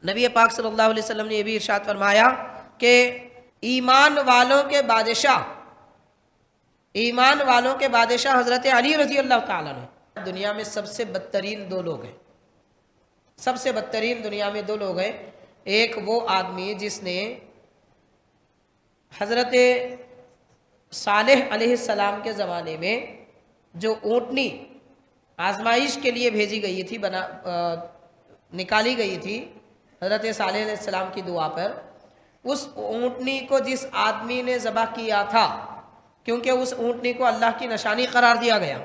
نبی پاک صلی اللہ علیہ وسلم نے یہ بھی ارشاد فرمایا کہ ایمان والوں کے بادشاہ حضرت علی رضی اللہ تعالیٰ عنہ دنیا میں سب سے بدترین دو لوگ ہیں، سب سے بدترین دنیا میں دو لوگ ہیں۔ ایک وہ آدمی جس نے حضرت صالح علیہ السلام کے زمانے میں جو اونٹنی آزمائش کے لیے بھیجی گئی تھی، نکالی گئی تھی حضرت صالح علیہ السلام کی دعا پر، اس اونٹنی کو جس آدمی نے ذبح کیا تھا، کیونکہ اس اونٹنی کو اللہ کی نشانی قرار دیا گیا،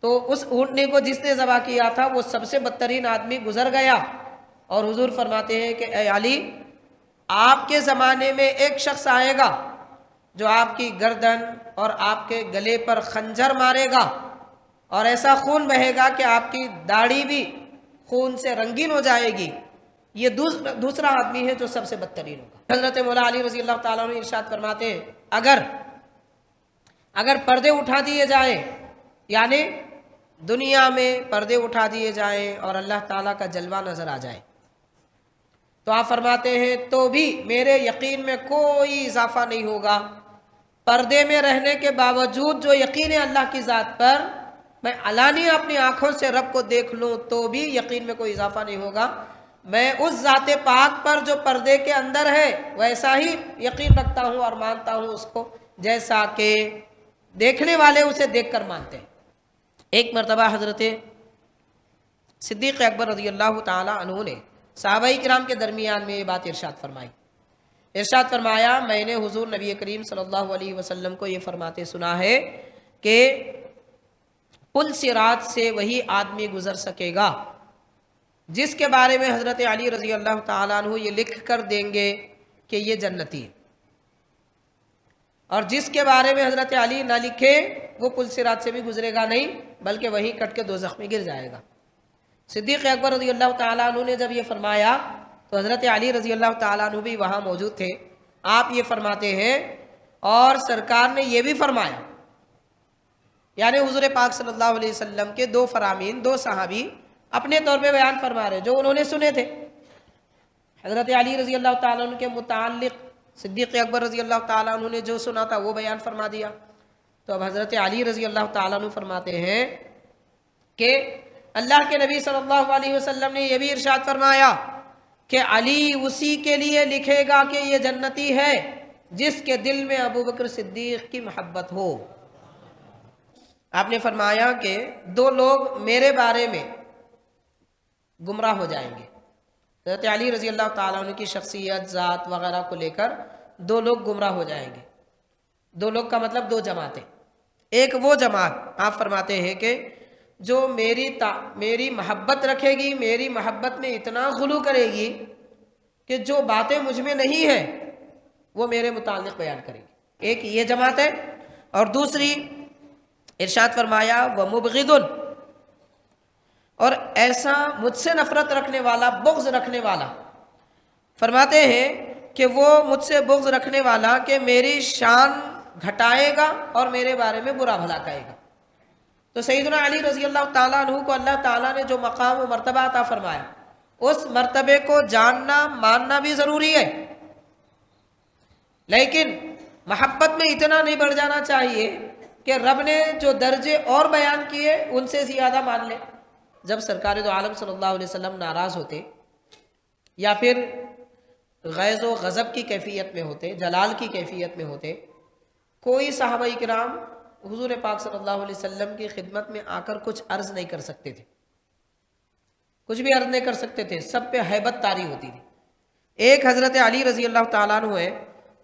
تو اس اونٹنی کو جس نے ذبح کیا تھا وہ سب سے بدترین آدمی گزر گیا۔ اور حضور فرماتے ہیں کہ اے علی، آپ کے زمانے میں ایک شخص آئے گا جو آپ کی گردن اور آپ کے گلے پر خنجر مارے گا، اور ایسا خون بہے گا کہ آپ کی داڑھی بھی خون سے رنگین ہو جائے گی۔ یہ دوسرا آدمی ہے جو سب سے بدترین ہوگا۔ حضرت مولا علی رضی اللہ تعالیٰ عنہ ارشاد فرماتے ہیں اگر پردے اٹھا دیے جائیں، یعنی دنیا میں پردے اٹھا دیے جائیں اور اللہ تعالیٰ کا جلوہ نظر آ جائے، تو آپ فرماتے ہیں تو بھی میرے یقین میں کوئی اضافہ نہیں ہوگا۔ پردے میں رہنے کے باوجود جو یقین ہے اللہ کی ذات پر، میں علانیہ اپنی آنکھوں سے رب کو دیکھ لوں تو بھی یقین میں کوئی اضافہ نہیں ہوگا۔ میں اس ذات پاک پر جو پردے کے اندر ہے ویسا ہی یقین رکھتا ہوں اور مانتا ہوں اس کو جیسا کہ دیکھنے والے اسے دیکھ کر مانتے ہیں۔ ایک مرتبہ حضرت صدیق اکبر رضی اللہ تعالی عنہ نے صحابہ کرام کے درمیان میں یہ بات ارشاد فرمائی۔ ارشاد فرمایا، میں نے حضور نبی کریم صلی اللہ علیہ وسلم کو یہ فرماتے سنا ہے کہ پل صراط سے وہی آدمی گزر سکے گا جس کے بارے میں حضرت علی رضی اللہ تعالیٰ عنہ یہ لکھ کر دیں گے کہ یہ جنتی ہے، اور جس کے بارے میں حضرت علی نہ لکھے وہ پل صراط سے بھی گزرے گا نہیں، بلکہ وہیں کٹ کے دوزخ میں گر جائے گا۔ صدیق اکبر رضی اللہ تعالیٰ عنہ نے جب یہ فرمایا تو حضرت علی رضی اللہ تعالیٰ عنہ بھی وہاں موجود تھے۔ آپ یہ فرماتے ہیں اور سرکار نے یہ بھی فرمایا، یعنی حضور پاک صلی اللہ علیہ وسلم کے دو فرامین، دو صحابی اپنے طور پہ بیان فرما رہے جو انہوں نے سنے تھے۔ حضرت علی رضی اللہ تعالیٰ عنہ کے متعلق صدیق اکبر رضی اللہ تعالیٰ عنہ نے جو سنا تھا وہ بیان فرما دیا۔ تو اب حضرت علی رضی اللہ تعالیٰ عنہ فرماتے ہیں کہ اللہ کے نبی صلی اللہ علیہ وسلم نے یہ بھی ارشاد فرمایا کہ علی اسی کے لیے لکھے گا کہ یہ جنتی ہے جس کے دل میں ابو بکر صدیق کی محبت ہو۔ آپ نے فرمایا کہ دو لوگ میرے بارے میں گمراہ ہو جائیں گے۔ حضرت علی رضی اللہ تعالیٰ عنہ کی شخصیت، ذات وغیرہ کو لے کر دو لوگ گمراہ ہو جائیں گے۔ دو لوگ کا مطلب دو جماعتیں۔ ایک وہ جماعت آپ فرماتے ہیں کہ جو میری محبت رکھے گی، میری محبت میں اتنا غلو کرے گی کہ جو باتیں مجھ میں نہیں ہیں وہ میرے متعلق بیان کرے گی۔ ایک یہ جماعت ہے، اور دوسری ارشاد فرمایا وَمُبْغِضٌ، اور ایسا مجھ سے نفرت رکھنے والا، بغض رکھنے والا، فرماتے ہیں کہ وہ مجھ سے بغض رکھنے والا کہ میری شان گھٹائے گا اور میرے بارے میں برا بھلا کہے گا۔ تو سیدنا علی رضی اللہ تعالیٰ عنہ کو اللہ تعالیٰ نے جو مقام و مرتبہ عطا فرمایا، اس مرتبے کو جاننا ماننا بھی ضروری ہے، لیکن محبت میں اتنا نہیں بڑھ جانا چاہیے کہ رب نے جو درجے اور بیان کیے ان سے زیادہ مان لے۔ جب سرکار دو عالم صلی اللہ علیہ وسلم ناراض ہوتے یا پھر غیظ و غضب کی کیفیت میں ہوتے، جلال کی کیفیت میں ہوتے، کوئی صحابہ کرام حضور پاک صلی اللہ علیہ وسلم کی خدمت میں آ کر کچھ عرض نہیں کر سکتے تھے، کچھ بھی عرض نہیں کر سکتے تھے، سب پہ ہیبت طاری ہوتی تھی۔ ایک حضرت علی رضی اللہ تعالیٰ عنہ ہے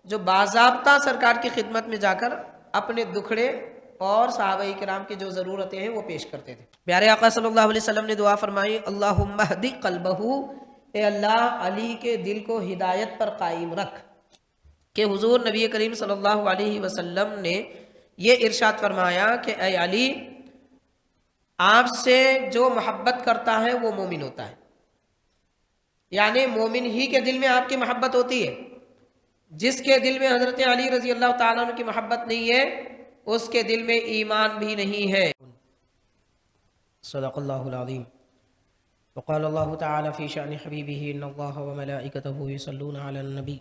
جو باضابطہ سرکار کی خدمت میں جا کر اپنے دکھڑے اور صحابہ کرام کی جو ضرورتیں ہیں وہ پیش کرتے تھے۔ پیارے آقا صلی اللہ علیہ وسلم نے دعا فرمائی، اللہم اہدی قلبہ، اے اللہ علی کے دل کو ہدایت پر قائم رکھ۔ کہ حضور نبی کریم صلی اللہ علیہ وسلم نے یہ ارشاد فرمایا کہ اے علی، آپ سے جو محبت کرتا ہے وہ مومن ہوتا ہے، یعنی مومن ہی کے دل میں آپ کی محبت ہوتی ہے۔ جس کے دل میں حضرت علی رضی اللہ تعالیٰ عنہ کی محبت نہیں ہے اس کے دل میں ایمان بھی نہیں ہے۔ صدق اللہ العظیم۔ وقال الله تعالى في شأن حبيبه إن الله وملائكته يصلون على النبي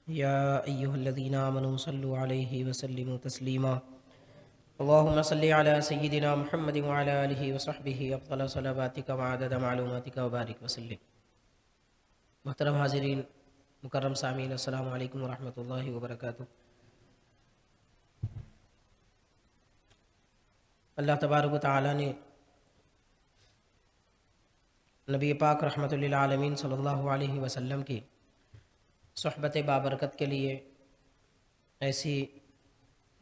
يا أيها الذين آمنوا صلوا عليه وسلموا تسليما اللهم صل على سيدنا محمد وعلى آله وصحبه أفضل صلواتك وعدد معلوماتك وبارك وسلم. محترم حاضرین، مکرم سامعین، السلام علیکم ورحمۃ اللہ وبرکاتہ. اللہ تبارک و تعالی نے نبی پاک رحمۃ للعالمین صلی اللہ علیہ وسلم کی صحبت بابرکت کے لیے ایسی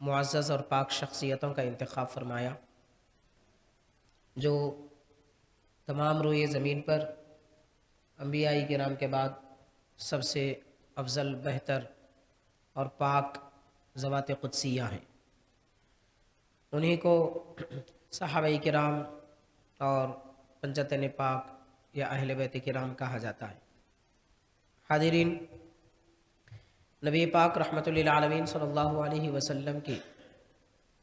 معزز اور پاک شخصیتوں کا انتخاب فرمایا جو تمام روئے زمین پر انبیاء کرام کے بعد سب سے افضل، بہتر اور پاک ذوات قدسیہ ہیں. انہی کو صحابہ کرام اور پنجتن پاک یا اہل بیت کرام کہا جاتا ہے. حاضرین، نبی پاک رحمۃ للعالمین صلی اللہ علیہ وسلم کی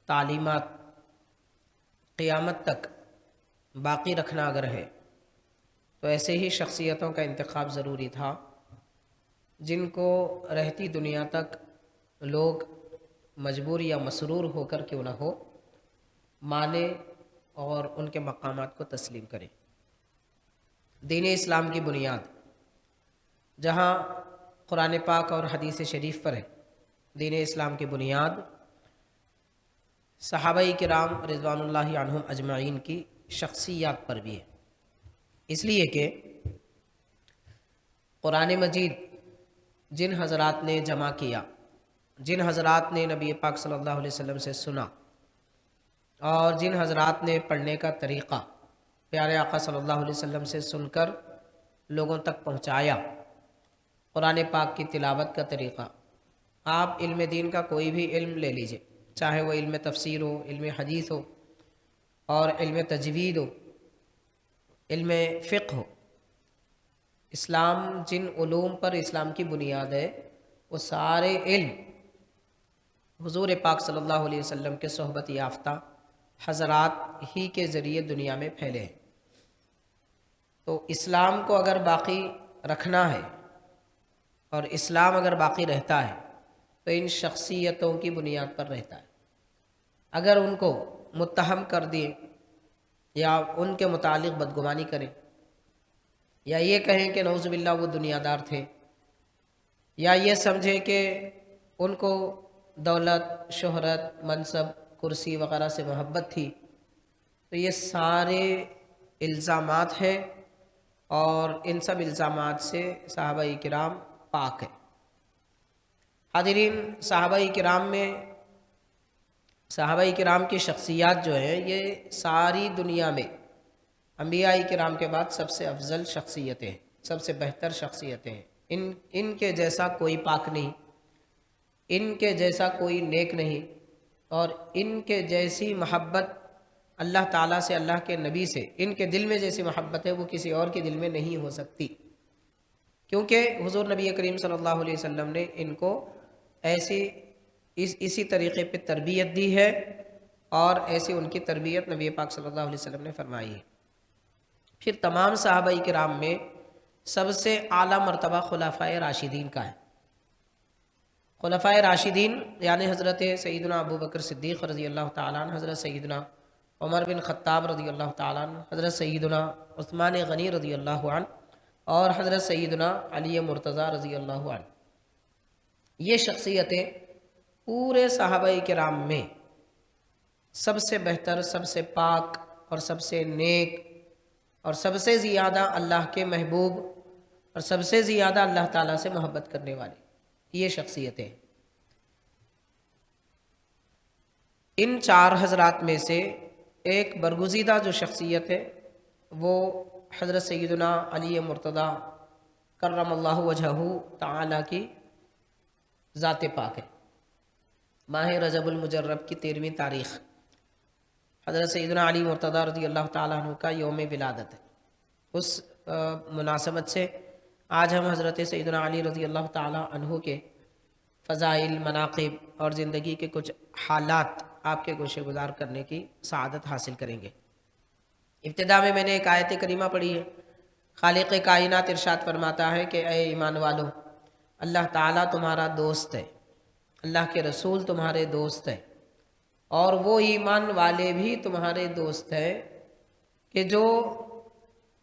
تعلیمات قیامت تک باقی رکھنا اگر ہے تو ایسے ہی شخصیتوں کا انتخاب ضروری تھا جن کو رہتی دنیا تک لوگ مجبور یا مسرور ہو کر کیوں نہ ہو مانے اور ان کے مقامات کو تسلیم کریں. دین اسلام کی بنیاد جہاں قرآن پاک اور حدیث شریف پر ہے، دین اسلام کی بنیاد صحابہ کرام رضوان اللہ عنہم اجمعین کی شخصیات پر بھی ہے. اس لیے کہ قرآن مجید جن حضرات نے جمع کیا، جن حضرات نے نبی پاک صلی اللہ علیہ وسلم سے سنا اور جن حضرات نے پڑھنے کا طریقہ پیارے آقا صلی اللہ علیہ وسلم سے سن کر لوگوں تک پہنچایا، قرآن پاک کی تلاوت کا طریقہ، آپ علم دین کا کوئی بھی علم لے لیجئے، چاہے وہ علم تفسیر ہو، علم حدیث ہو اور علم تجوید ہو، علم فقہ ہو، اسلام جن علوم پر اسلام کی بنیاد ہے وہ سارے علم حضور پاک صلی اللہ علیہ وسلم کے صحبت یافتہ حضرات ہی کے ذریعے دنیا میں پھیلے ہیں. تو اسلام کو اگر باقی رکھنا ہے اور اسلام اگر باقی رہتا ہے تو ان شخصیتوں کی بنیاد پر رہتا ہے. اگر ان کو متہم کر دیں یا ان کے متعلق بدگمانی کریں یا یہ کہیں کہ نعوذ باللہ وہ دنیا دار تھے یا یہ سمجھیں کہ ان کو دولت، شہرت، منصب، کرسی وغیرہ سے محبت تھی، تو یہ سارے الزامات ہیں اور ان سب الزامات سے صحابہ کرام پاک ہیں. حاضرین، صحابہ کرام کی شخصیات جو ہیں یہ ساری دنیا میں انبیاء کرام کے بعد سب سے افضل شخصیتیں ہیں، سب سے بہتر شخصیتیں ہیں. ان کے جیسا کوئی پاک نہیں، ان کے جیسا کوئی نیک نہیں، اور ان کے جیسی محبت اللہ تعالیٰ سے، اللہ کے نبی سے، ان کے دل میں جیسی محبت ہے وہ کسی اور کے دل میں نہیں ہو سکتی، کیونکہ حضور نبی کریم صلی اللہ علیہ وسلم نے ان کو اسی طریقے پہ تربیت دی ہے اور ایسی ان کی تربیت نبی پاک صلی اللہ علیہ وسلم نے فرمائی ہے. پھر تمام صحابہ کرام میں سب سے اعلیٰ مرتبہ خلفائے راشدین کا ہے. خلفائے راشدین یعنی حضرت سیدنا ابو بکر صدیق رضی اللہ تعالیٰ عنہ، حضرت سیدنا عمر بن خطاب رضی اللہ تعالیٰ عنہ، حضرت سیدنا عثمان غنی رضی اللہ عنہ اور حضرت سیدنا علی مرتضیٰ رضی اللہ عنہ. یہ شخصیتیں پورے صحابہ کرام میں سب سے بہتر، سب سے پاک اور سب سے نیک اور سب سے زیادہ اللہ کے محبوب اور سب سے زیادہ اللہ تعالیٰ سے محبت کرنے والی یہ شخصیتیں. ان چار حضرات میں سے ایک برگزیدہ جو شخصیت ہے وہ حضرت سیدنا علی مرتضیٰ کرم اللہ وجہہ تعالیٰ کی ذات پاک ہے. ماہ رجب المجرب کی 13ویں تاریخ حضرت سیدنا علی مرتضیٰ رضی اللہ تعالیٰ عنہ کا یوم ولادت ہے. اس مناسبت سے آج ہم حضرت سیدنا علی رضی اللہ تعالیٰ عنہ کے فضائل، مناقب اور زندگی کے کچھ حالات آپ کے گوشے گزار کرنے کی سعادت حاصل کریں گے. ابتدا میں نے ایک آیت کریمہ پڑھی ہے خالق کائنات ارشاد فرماتا ہے کہ اے ایمان والو، اللہ تعالیٰ تمہارا دوست ہے، اللہ کے رسول تمہارے دوست ہے، اور وہ ایمان والے بھی تمہارے دوست ہیں کہ جو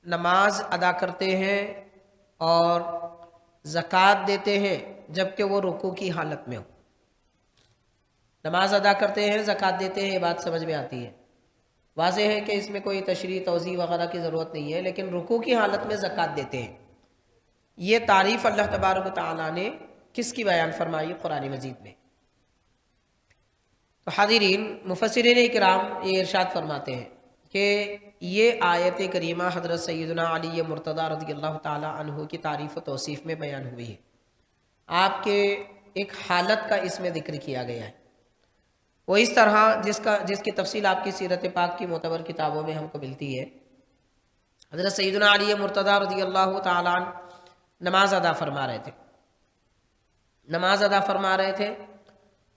نماز ادا کرتے ہیں اور زکوٰۃ دیتے ہیں جبکہ وہ رکوع کی حالت میں ہو۔ نماز ادا کرتے ہیں، زکوٰۃ دیتے ہیں، یہ بات سمجھ میں آتی ہے، واضح ہے کہ اس میں کوئی تشریح توضیح وغیرہ کی ضرورت نہیں ہے، لیکن رکوع کی حالت میں زکوٰۃ دیتے ہیں۔ یہ تعریف اللہ تبارک و تعالیٰ نے کس کی بیان فرمائی؟ قرآن مجید میں۔ تو حاضرین، مفسرین اکرام یہ ارشاد فرماتے ہیں کہ یہ آیت کریمہ حضرت سیدنا علی مرتضیٰ رضی اللہ تعالیٰ عنہ کی تعریف و توصیف میں بیان ہوئی ہے۔ آپ کے ایک حالت کا اس میں ذکر کیا گیا ہے، وہ اس طرح جس کی تفصیل آپ کی سیرت پاک کی معتبر کتابوں میں ہم کو ملتی ہے۔ حضرت سیدنا علی مرتضیٰ رضی اللہ تعالیٰ عنہ نماز ادا فرما رہے تھے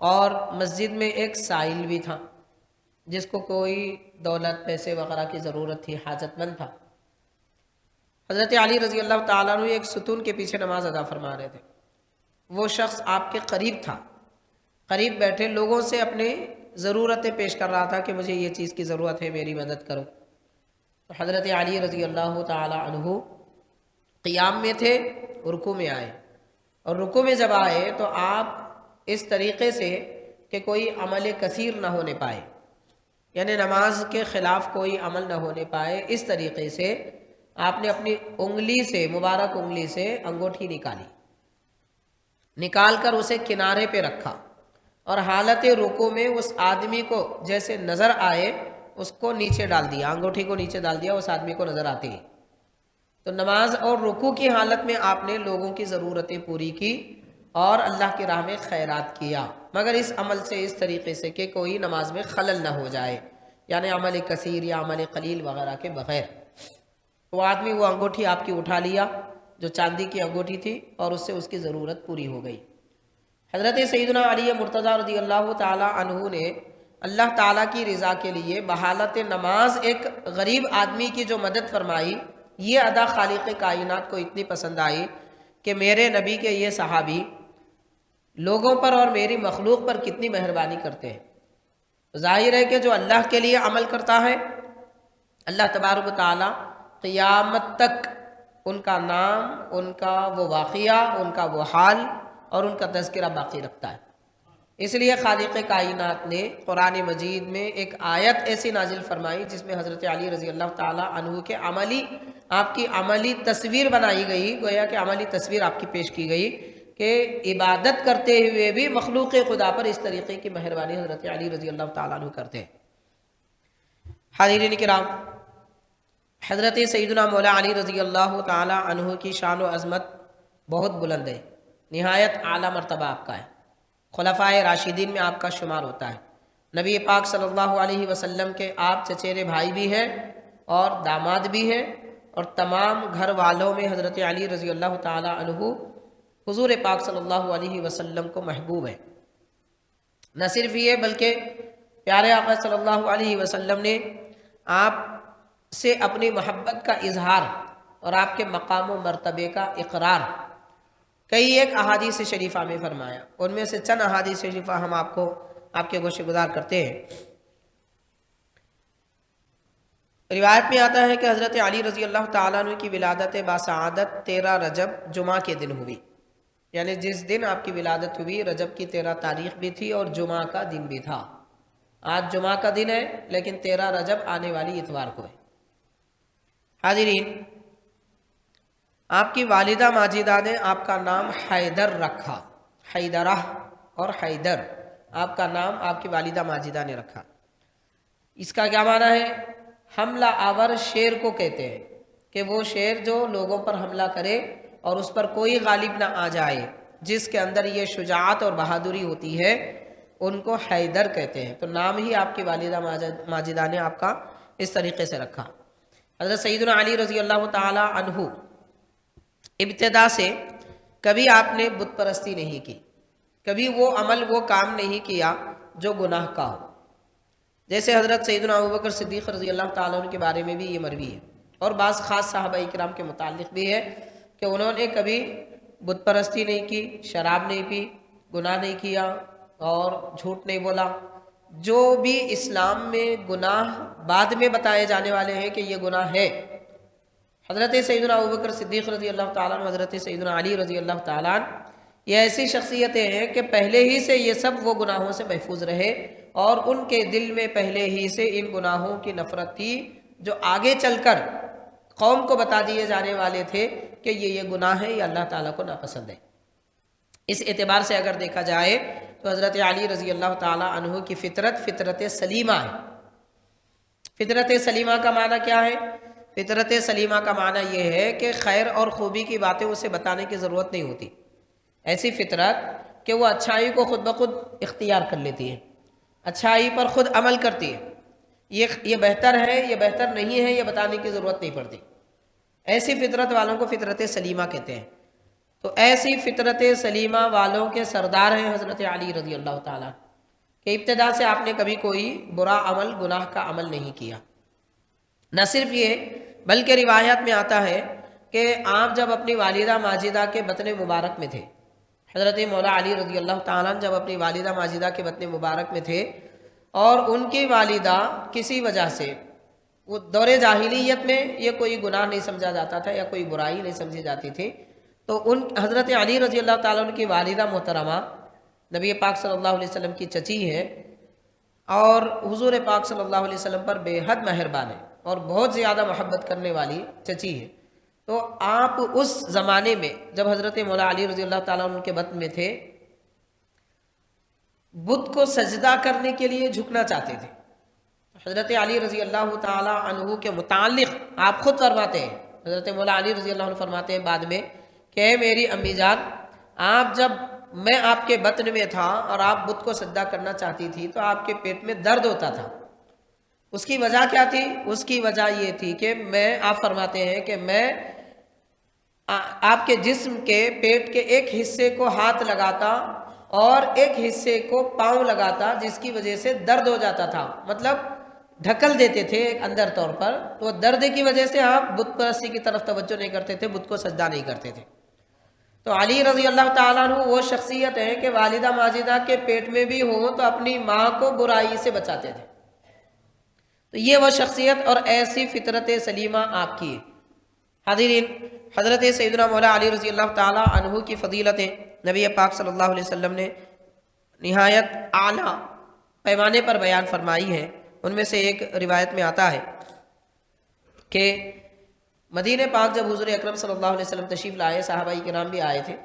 اور مسجد میں ایک سائل بھی تھا جس کو کوئی دولت پیسے وغیرہ کی ضرورت تھی، حاجت مند تھا۔ حضرت علی رضی اللہ تعالیٰ عنہ ایک ستون کے پیچھے نماز ادا فرما رہے تھے۔ وہ شخص آپ کے قریب تھا، قریب بیٹھے لوگوں سے اپنی ضرورتیں پیش کر رہا تھا کہ مجھے یہ چیز کی ضرورت ہے، میری مدد کرو۔ تو حضرت علی رضی اللہ تعالیٰ عنہ قیام میں تھے، رکوع میں آئے، اور رکوع میں جب آئے تو آپ اس طریقے سے کہ کوئی عمل کثیر نہ ہونے پائے، یعنی نماز کے خلاف کوئی عمل نہ ہونے پائے، اس طریقے سے آپ نے اپنی انگلی سے، مبارک انگلی سے انگوٹھی نکال کر اسے کنارے پہ رکھا، اور حالت رکوع میں اس آدمی کو جیسے نظر آئے اس کو نیچے ڈال دیا، انگوٹھی کو نیچے ڈال دیا اس آدمی کو نظر آتے ہی۔ تو نماز اور رکوع کی حالت میں آپ نے لوگوں کی ضرورتیں پوری کی اور اللہ کی راہ میں خیرات کیا، مگر اس عمل سے، اس طریقے سے کہ کوئی نماز میں خلل نہ ہو جائے، یعنی عمل کثیر یا عمل قلیل وغیرہ کے بغیر۔ وہ آدمی وہ انگوٹھی آپ کی اٹھا لیا جو چاندی کی انگوٹھی تھی، اور اس سے اس کی ضرورت پوری ہو گئی۔ حضرت سیدنا علی مرتضیٰ رضی اللہ تعالیٰ عنہ نے اللہ تعالیٰ کی رضا کے لیے بحالت نماز ایک غریب آدمی کی جو مدد فرمائی، یہ ادا خالق کائنات کو اتنی پسند آئی کہ میرے نبی کے یہ صحابی لوگوں پر اور میری مخلوق پر کتنی مہربانی کرتے ہیں۔ ظاہر ہے کہ جو اللہ کے لیے عمل کرتا ہے، اللہ تبارک و تعالیٰ قیامت تک ان کا نام، ان کا وہ واقعہ، ان کا وہ حال اور ان کا تذکرہ باقی رکھتا ہے۔ اس لیے خالق کائنات نے قرآن مجید میں ایک آیت ایسی نازل فرمائی جس میں حضرت علی رضی اللہ تعالیٰ عنہ کے آپ کی عملی تصویر بنائی گئی، گویا کہ عملی تصویر آپ کی پیش کی گئی کہ عبادت کرتے ہوئے بھی مخلوق خدا پر اس طریقے کی مہربانی حضرت علی رضی اللہ تعالیٰ عنہ کرتے ہیں۔ حاضرین کرام، حضرت سیدنا مولا علی رضی اللہ تعالیٰ عنہ کی شان و عظمت بہت بلند ہے، نہایت اعلیٰ مرتبہ آپ کا ہے، خلفائے راشدین میں آپ کا شمار ہوتا ہے۔ نبی پاک صلی اللہ علیہ وسلم کے آپ چچیرے بھائی بھی ہیں اور داماد بھی ہیں، اور تمام گھر والوں میں حضرت علی رضی اللہ تعالیٰ عنہ حضور پاک صلی اللہ علیہ وسلم کو محبوب ہے۔ نہ صرف یہ بلکہ پیارے آقا صلی اللہ علیہ وسلم نے آپ سے اپنی محبت کا اظہار اور آپ کے مقام و مرتبے کا اقرار کئی ایک احادیث شریفہ میں فرمایا۔ ان میں سے چند احادیث شریفہ ہم آپ کے گوشے گزار کرتے ہیں۔ روایت میں آتا ہے کہ حضرت علی رضی اللہ تعالیٰ عنہ کی ولادت باسعادت 13 رجب جمعہ کے دن ہوئی، یعنی جس دن آپ کی ولادت ہوئی رجب کی 13 تاریخ بھی تھی اور جمعہ کا دن بھی تھا۔ آج جمعہ کا دن ہے لیکن 13 رجب آنے والی اتوار کو ہے۔ حاضرین، آپ کی والدہ ماجدہ نے آپ کا نام حیدر رکھا، حیدرہ اور حیدر، آپ کا نام آپ کی والدہ ماجدہ نے رکھا۔ اس کا کیا معنی ہے؟ حملہ آور شیر کو کہتے ہیں کہ وہ شیر جو لوگوں پر حملہ کرے اور اس پر کوئی غالب نہ آ جائے، جس کے اندر یہ شجاعت اور بہادری ہوتی ہے، ان کو حیدر کہتے ہیں۔ تو نام ہی آپ کی والدہ ماجدہ نے آپ کا اس طریقے سے رکھا۔ حضرت سیدنا علی رضی اللہ تعالی عنہ ابتدا سے کبھی آپ نے بت پرستی نہیں کی، کبھی وہ عمل وہ کام نہیں کیا جو گناہ کا ہو، جیسے حضرت سیدنا ابوبکر صدیق رضی اللہ تعالیٰ عنہ کے بارے میں بھی یہ مروی ہے اور بعض خاص صحابہ اکرام کے متعلق بھی ہے کہ انہوں نے کبھی بت پرستی نہیں کی، شراب نہیں پی، گناہ نہیں کیا اور جھوٹ نہیں بولا۔ جو بھی اسلام میں گناہ بعد میں بتائے جانے والے ہیں کہ یہ گناہ ہے، حضرت سیدنا ابوبکر صدیق رضی اللہ تعالیٰ عنہ، حضرت سیدنا علی رضی اللہ تعالیٰ عنہ، یہ ایسی شخصیتیں ہیں کہ پہلے ہی سے یہ سب وہ گناہوں سے محفوظ رہے اور ان کے دل میں پہلے ہی سے ان گناہوں کی نفرت تھی جو آگے چل کر قوم کو بتا دیے جانے والے تھے کہ یہ گناہ ہے، یہ اللہ تعالیٰ کو ناپسند ہے۔ اس اعتبار سے اگر دیکھا جائے تو حضرت علی رضی اللہ تعالیٰ عنہ کی فطرت سلیمہ ہے۔ فطرت سلیمہ کا معنی کیا ہے؟ فطرت سلیمہ کا معنی یہ ہے کہ خیر اور خوبی کی باتیں اسے بتانے کی ضرورت نہیں ہوتی، ایسی فطرت کہ وہ اچھائی کو خود بخود اختیار کر لیتی ہے، اچھائی پر خود عمل کرتی ہے، یہ بہتر ہے، یہ بہتر نہیں ہے، یہ بتانے کی ضرورت نہیں پڑتی۔ ایسی فطرت والوں کو فطرت سلیمہ کہتے ہیں۔ تو ایسی فطرت سلیمہ والوں کے سردار ہیں حضرت علی رضی اللہ تعالیٰ، کہ ابتدا سے آپ نے کبھی کوئی برا عمل، گناہ کا عمل نہیں کیا۔ نہ صرف یہ بلکہ روایات میں آتا ہے کہ آپ جب اپنی والدہ ماجدہ کے بطن مبارک میں تھے، حضرت مولا علی رضی اللہ تعالیٰ جب اپنی والدہ ماجدہ کے بطن مبارک میں تھے اور ان کی والدہ کسی وجہ سے، وہ دور جاہلیت میں یہ کوئی گناہ نہیں سمجھا جاتا تھا یا کوئی برائی نہیں سمجھی جاتی تھی، تو حضرت علی رضی اللہ تعالیٰ عنہ کی والدہ محترمہ نبی پاک صلی اللہ علیہ وسلم کی چچی ہے اور حضور پاک صلی اللہ علیہ وسلم پر بے حد مہربان ہے اور بہت زیادہ محبت کرنے والی چچی ہے۔ تو آپ اس زمانے میں جب حضرت مولا علی رضی اللہ تعالیٰ عنہ کے بطن میں تھے، بت کو سجدہ کرنے کے لیے جھکنا چاہتے تھے۔ حضرت علی رضی اللہ تعالیٰ عنہ کے متعلق آپ خود فرماتے ہیں، حضرت مولا علی رضی اللہ عنہ فرماتے ہیں بعد میں کہ اے میری امی جان، جب میں آپ کے بطن میں تھا اور آپ بت کو سجدہ کرنا چاہتی تھی تو آپ کے پیٹ میں درد ہوتا تھا۔ اس کی وجہ کیا تھی؟ اس کی وجہ یہ تھی کہ آپ فرماتے ہیں کہ میں آپ کے جسم کے پیٹ کے ایک حصے کو ہاتھ لگاتا اور ایک حصے کو پاؤں لگاتا، جس کی وجہ سے درد ہو جاتا تھا، مطلب ڈھکل دیتے تھے اندر طور پر، تو درد کی وجہ سے آپ بت پرستی کی طرف توجہ نہیں کرتے تھے، بت کو سجدہ نہیں کرتے تھے۔ تو علی رضی اللہ تعالیٰ عنہ وہ شخصیت ہے کہ والدہ ماجدہ کے پیٹ میں بھی ہوں تو اپنی ماں کو برائی سے بچاتے تھے۔ تو یہ وہ شخصیت اور ایسی فطرت سلیمہ آپ کی ہے۔ حاضرین، حضرت سیدنا مولا علی رضی اللہ تعالیٰ عنہ کی فضیلتیں نبی پاک صلی اللہ علیہ وسلم نے نہایت اعلیٰ پیمانے پر بیان فرمائی ہے۔ ان میں سے ایک روایت میں آتا ہے کہ مدینہ پاک جب حضور اکرم صلی اللہ علیہ وسلم تشریف لائے، صحابہ کرام بھی آئے تھے،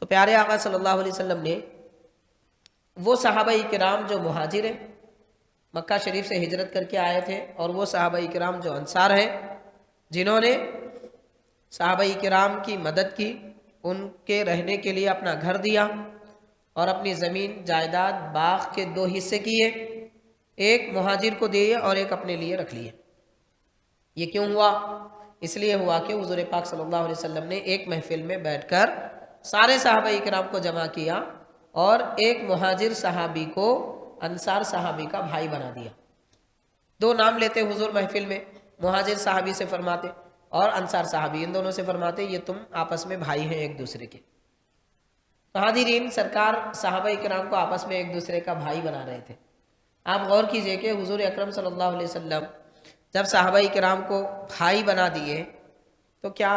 تو پیارے آقا صلی اللہ علیہ وسلم نے وہ صحابہ کرام جو مہاجر ہیں، مکہ شریف سے ہجرت کر کے آئے تھے، اور وہ صحابہ کرام جو انصار ہیں جنہوں نے صحابہ کرام کی مدد کی، ان کے رہنے کے لیے اپنا گھر دیا اور اپنی زمین جائیداد باغ کے 2 حصے کیے، ایک مہاجر کو دیے اور ایک اپنے لیے رکھ لیے۔ یہ کیوں ہوا؟ اس لیے ہوا کہ حضور پاک صلی اللہ علیہ وسلم نے ایک محفل میں بیٹھ کر سارے صحابہ کرام کو جمع کیا اور ایک مہاجر صحابی کو انصار صحابی کا بھائی بنا دیا۔ 2 نام لیتے حضور محفل میں، مہاجر صحابی سے فرماتے اور انصار صحابی، ان دونوں سے فرماتے یہ تم آپس میں بھائی ہیں ایک دوسرے کے۔ حاضرین، سرکار صحابہ کرام کو آپس میں ایک دوسرے کا بھائی بنا رہے تھے۔ آپ غور کیجئے کہ حضور اکرم صلی اللہ علیہ وسلم جب صحابہ کرام کو بھائی بنا دیے تو کیا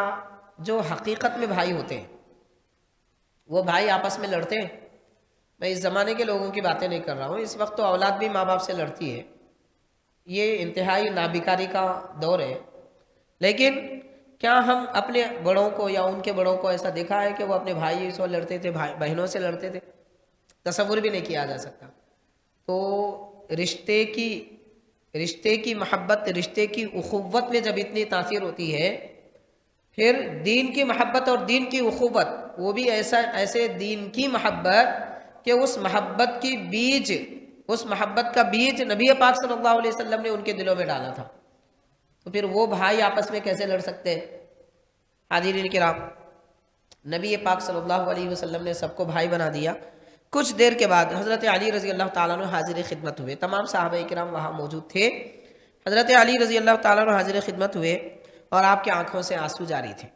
جو حقیقت میں بھائی ہوتے ہیں وہ بھائی آپس میں لڑتے ہیں؟ میں اس زمانے کے لوگوں کی باتیں نہیں کر رہا ہوں، اس وقت تو اولاد بھی ماں باپ سے لڑتی ہے، یہ انتہائی نابیکاری کا دور ہے، لیکن کیا ہم اپنے بڑوں کو یا ان کے بڑوں کو ایسا دیکھا ہے کہ وہ اپنے بھائی سے لڑتے تھے، بہنوں سے لڑتے تھے؟ تصور بھی نہیں کیا جا سکتا۔ تو رشتے کی محبت، رشتے کی اخوت میں جب اتنی تاثیر ہوتی ہے، پھر دین کی محبت اور دین کی اخوت، وہ بھی ایسے دین کی محبت کہ اس محبت کا بیج نبی پاک صلی اللہ علیہ وسلم نے ان کے دلوں میں ڈالا تھا، تو پھر وہ بھائی آپس میں کیسے لڑ سکتے ہیں؟ حاضرین کرام، نبی پاک صلی اللہ علیہ وسلم نے سب کو بھائی بنا دیا۔ کچھ دیر کے بعد حضرت علی رضی اللہ تعالیٰ عنہ حاضر خدمت ہوئے، تمام صحابہ کرام وہاں موجود تھے۔ حضرت علی رضی اللہ تعالیٰ عنہ حاضر خدمت ہوئے اور آپ کی آنکھوں سے آنسو جاری تھے.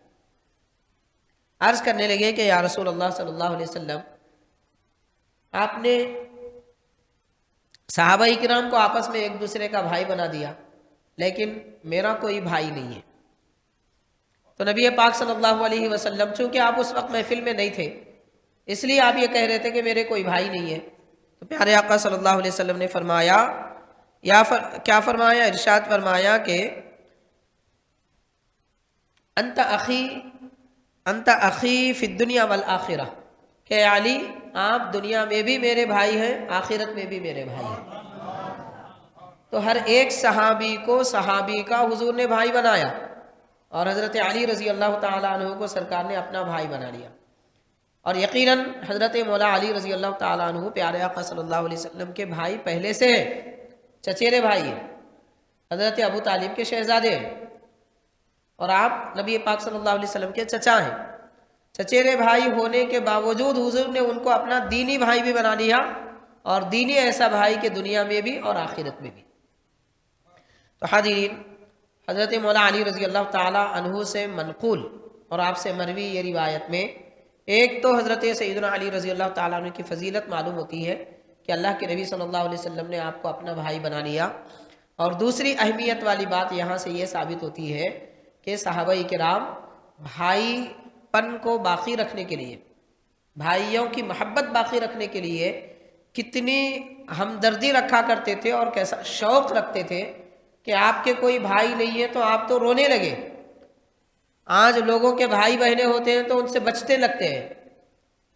عرض کرنے لگے کہ یا رسول اللہ صلی اللہ علیہ وسلم، آپ نے صحابہ کرام کو آپس میں ایک دوسرے کا بھائی بنا دیا، لیکن میرا کوئی بھائی نہیں ہے. تو نبی پاک صلی اللہ علیہ وسلم، چونکہ آپ اس وقت محفل میں نہیں تھے، اس لیے آپ یہ کہہ رہے تھے کہ میرے کوئی بھائی نہیں ہے. تو پیارے آقا صلی اللہ علیہ وسلم نے فرمایا، کیا فرمایا؟ ارشاد فرمایا کہ انت اخی فی الدنیا والآخرہ، کہ علی آپ دنیا میں بھی میرے بھائی ہیں، آخرت میں بھی میرے بھائی ہیں. تو ہر ایک صحابی کو صحابی کا حضور نے بھائی بنایا، اور حضرت علی رضی اللہ تعالیٰ عنہ کو سرکار نے اپنا بھائی بنا لیا. اور یقیناً حضرت مولا علی رضی اللہ تعالیٰ عنہ پیارے آقا صلی اللہ علیہ وسلم کے بھائی پہلے سے ہیں، چچیرے بھائی ہیں، حضرت ابو طالب کے شہزادے ہیں، اور آپ نبی پاک صلی اللہ علیہ وسلم کے چچا ہیں. چچیرے بھائی ہونے کے باوجود حضور نے ان کو اپنا دینی بھائی بھی بنا لیا، اور دینی ایسا بھائی کہ دنیا میں بھی اور آخرت میں بھی. تو حاضرین، حضرت مولا علی رضی اللہ تعالیٰ عنہ سے منقول اور آپ سے مروی یہ روایت میں ایک تو حضرت سیدنا علی رضی اللہ تعالیٰ عنہ کی فضیلت معلوم ہوتی ہے کہ اللہ کے نبی صلی اللہ علیہ وسلم نے آپ کو اپنا بھائی بنا لیا، اور دوسری اہمیت والی بات یہاں سے یہ ثابت ہوتی ہے کہ صحابہ کرام بھائی پن کو باقی رکھنے کے لیے، بھائیوں کی محبت باقی رکھنے کے لیے کتنی ہمدردی رکھا کرتے تھے اور کیسا شوق رکھتے تھے کہ آپ کے کوئی بھائی نہیں ہے تو آپ تو رونے لگے. آج لوگوں کے بھائی بہنیں ہوتے ہیں تو ان سے بچتے لگتے ہیں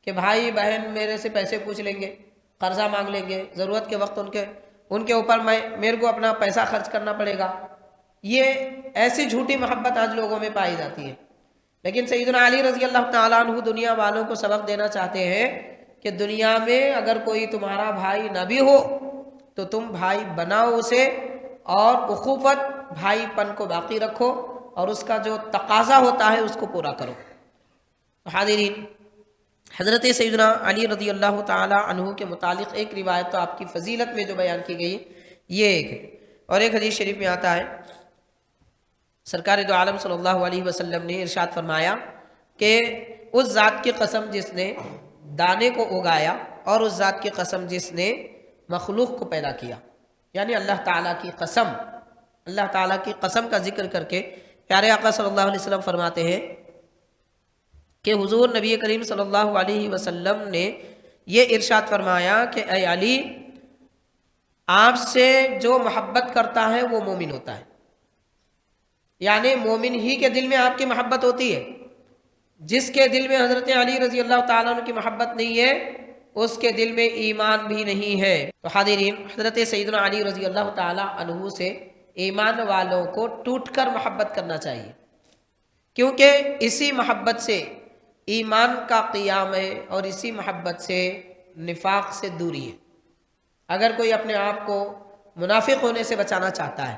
کہ بھائی بہن میرے سے پیسے پوچھ لیں گے، قرضہ مانگ لیں گے، ضرورت کے وقت ان کے اوپر میرے کو اپنا پیسہ خرچ کرنا پڑے گا. یہ ایسی جھوٹی محبت آج لوگوں میں پائی جاتی ہے. لیکن سیدنا علی رضی اللہ تعالیٰ عنہ دنیا والوں کو سبق دینا چاہتے ہیں کہ دنیا میں اگر کوئی تمہارا بھائی نہ بھی ہو تو تم بھائی بناؤ اسے، اور اخوت بھائی پن کو باقی رکھو، اور اس کا جو تقاضا ہوتا ہے اس کو پورا کرو. حاضرین، حضرت سیدنا علی رضی اللہ تعالی عنہ کے متعلق ایک روایت تو آپ کی فضیلت میں جو بیان کی گئی یہ ایک ہے، اور ایک حدیث شریف میں آتا ہے سرکار دو عالم صلی اللہ علیہ وسلم نے ارشاد فرمایا کہ اس ذات کی قسم جس نے دانے کو اگایا، اور اس ذات کی قسم جس نے مخلوق کو پیدا کیا، یعنی اللہ تعالیٰ کی قسم. اللہ تعالیٰ کی قسم کا ذکر کر کے پیارے آقا صلی اللہ علیہ وسلم فرماتے ہیں کہ حضور نبی کریم صلی اللہ علیہ وسلم نے یہ ارشاد فرمایا کہ اے علی، آپ سے جو محبت کرتا ہے وہ مومن ہوتا ہے. یعنی مومن ہی کے دل میں آپ کی محبت ہوتی ہے. جس کے دل میں حضرت علی رضی اللہ تعالیٰ عنہ کی محبت نہیں ہے اس کے دل میں ایمان بھی نہیں ہے. تو حاضرین، حضرت سیدنا علی رضی اللہ تعالیٰ عنہ سے ایمان والوں کو ٹوٹ کر محبت کرنا چاہیے، کیونکہ اسی محبت سے ایمان کا قیام ہے، اور اسی محبت سے نفاق سے دوری ہے. اگر کوئی اپنے آپ کو منافق ہونے سے بچانا چاہتا ہے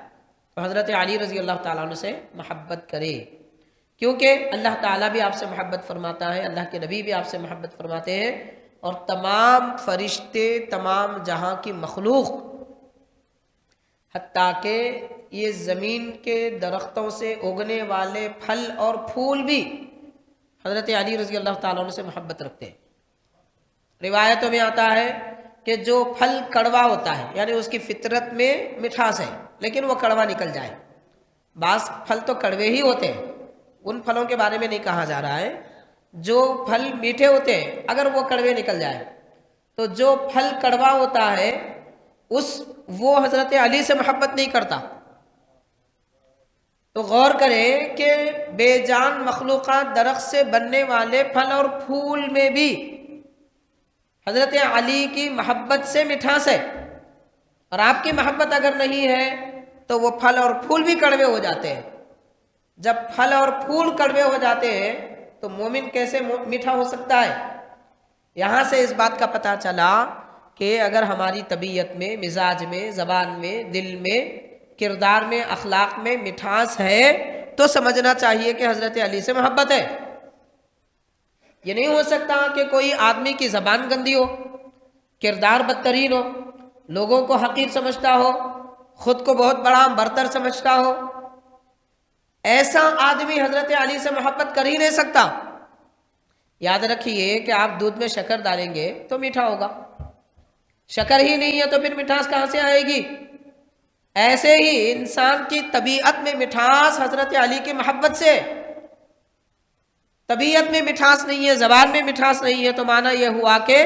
تو حضرت علی رضی اللہ تعالیٰ عنہ سے محبت کرے، کیونکہ اللہ تعالیٰ بھی آپ سے محبت فرماتا ہے، اللہ کے نبی بھی آپ سے محبت فرماتے ہیں، اور تمام فرشتے، تمام جہاں کی مخلوق، حتیٰ کہ یہ زمین کے درختوں سے اگنے والے پھل اور پھول بھی حضرت علی رضی اللہ تعالیٰ عنہ سے محبت رکھتے ہیں. روایتوں میں آتا ہے کہ جو پھل کڑوا ہوتا ہے، یعنی اس کی فطرت میں مٹھاس ہے لیکن وہ کڑوا نکل جائے. بعض پھل تو کڑوے ہی ہوتے ہیں، ان پھلوں کے بارے میں نہیں کہا جا رہا ہے. جو پھل میٹھے ہوتے ہیں اگر وہ کڑوے نکل جائے، تو جو پھل کڑوا ہوتا ہے وہ حضرت علی سے محبت نہیں کرتا. تو غور کریں کہ بے جان مخلوقات درخت سے بننے والے پھل اور پھول میں بھی حضرت علی کی محبت سے مٹھاس ہے، اور آپ کی محبت اگر نہیں ہے تو وہ پھل اور پھول بھی کڑوے ہو جاتے ہیں. جب پھل اور پھول کڑوے ہو جاتے ہیں تو مومن کیسے میٹھا ہو سکتا ہے؟ یہاں سے اس بات کا پتہ چلا کہ اگر ہماری طبیعت میں، مزاج میں، زبان میں، دل میں، کردار میں، اخلاق میں مٹھاس ہے تو سمجھنا چاہیے کہ حضرت علی سے محبت ہے. یہ نہیں ہو سکتا کہ کوئی آدمی کی زبان گندی ہو، کردار بدترین ہو، لوگوں کو حقیر سمجھتا ہو، خود کو بہت بڑا برتر سمجھتا ہو، ایسا آدمی حضرت علی سے محبت کر ہی نہیں سکتا۔ یاد رکھیے کہ آپ دودھ میں شکر ڈالیں گے تو میٹھا ہوگا، شکر ہی نہیں ہے تو پھر مٹھاس کہاں سے آئے گی؟ ایسے ہی انسان کی طبیعت میں مٹھاس حضرت علی کی محبت سے، طبیعت میں مٹھاس نہیں ہے، زبان میں مٹھاس نہیں ہے، تو معنی یہ ہوا کہ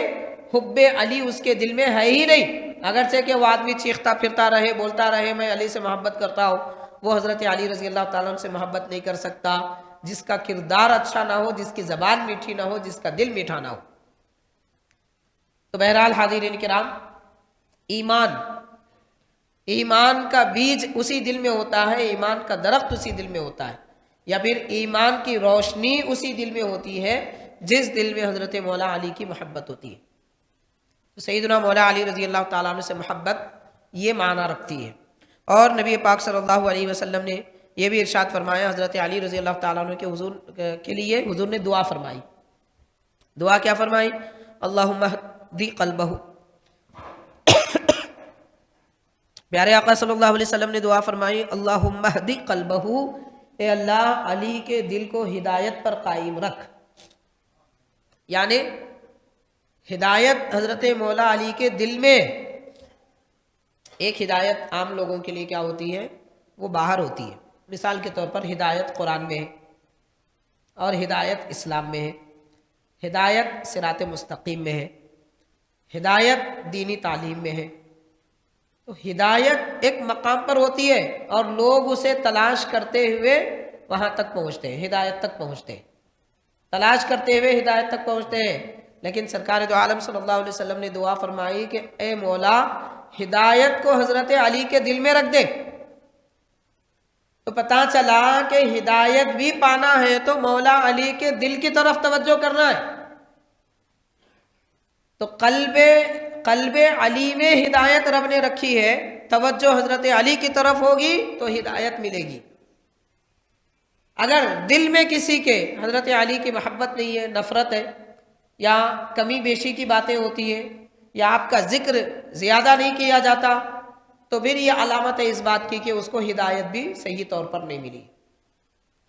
حب علی اس کے دل میں ہے ہی نہیں۔ اگرچہ کہ وہ آدمی چیختا پھرتا رہے، بولتا رہے میں علی سے محبت کرتا ہوں، وہ حضرت علی رضی اللہ تعالیٰ عنہ سے محبت نہیں کر سکتا جس کا کردار اچھا نہ ہو، جس کی زبان میٹھی نہ ہو، جس کا دل میٹھا نہ ہو۔ تو بہرحال حاضرین کرام، ایمان کا بیج اسی دل میں ہوتا ہے، ایمان کا درخت اسی دل میں ہوتا ہے، یا پھر ایمان کی روشنی اسی دل میں ہوتی ہے جس دل میں حضرت مولا علی کی محبت ہوتی ہے۔ تو سیدنا مولا علی رضی اللہ تعالیٰ عنہ سے محبت یہ معنی رکھتی ہے۔ اور نبی پاک صلی اللہ علیہ وسلم نے یہ بھی ارشاد فرمایا، حضرت علی رضی اللہ تعالیٰ عنہ کے حضور کے لیے حضور نے دعا فرمائی۔ دعا کیا فرمائی؟ اللہم اہدی قلبہ، پیارے آقا صلی اللہ علیہ وسلم نے دعا فرمائی، اللہم اہدی قلبہ، اے اللہ علی کے دل کو ہدایت پر قائم رکھ۔ یعنی ہدایت حضرت مولا علی کے دل میں، ایک ہدایت عام لوگوں کے لیے کیا ہوتی ہے، وہ باہر ہوتی ہے۔ مثال کے طور پر ہدایت قرآن میں ہے، اور ہدایت اسلام میں ہے، ہدایت صراط مستقیم میں ہے، ہدایت دینی تعلیم میں ہے۔ تو ہدایت ایک مقام پر ہوتی ہے اور لوگ اسے تلاش کرتے ہوئے وہاں تک پہنچتے ہیں، ہدایت تک پہنچتے ہیں، تلاش کرتے ہوئے ہدایت تک پہنچتے ہیں۔ لیکن سرکار دو عالم صلی اللہ علیہ وسلم نے دعا فرمائی کہ اے مولا ہدایت کو حضرت علی کے دل میں رکھ دے۔ تو پتہ چلا کہ ہدایت بھی پانا ہے تو مولا علی کے دل کی طرف توجہ کرنا ہے۔ تو قلب علی میں ہدایت رب نے رکھی ہے، توجہ حضرت علی کی طرف ہوگی تو ہدایت ملے گی۔ اگر دل میں کسی کے حضرت علی کی محبت نہیں ہے، نفرت ہے، یا کمی بیشی کی باتیں ہوتی ہیں، یا آپ کا ذکر زیادہ نہیں کیا جاتا، تو پھر یہ علامت ہے اس بات کی کہ اس کو ہدایت بھی صحیح طور پر نہیں ملی،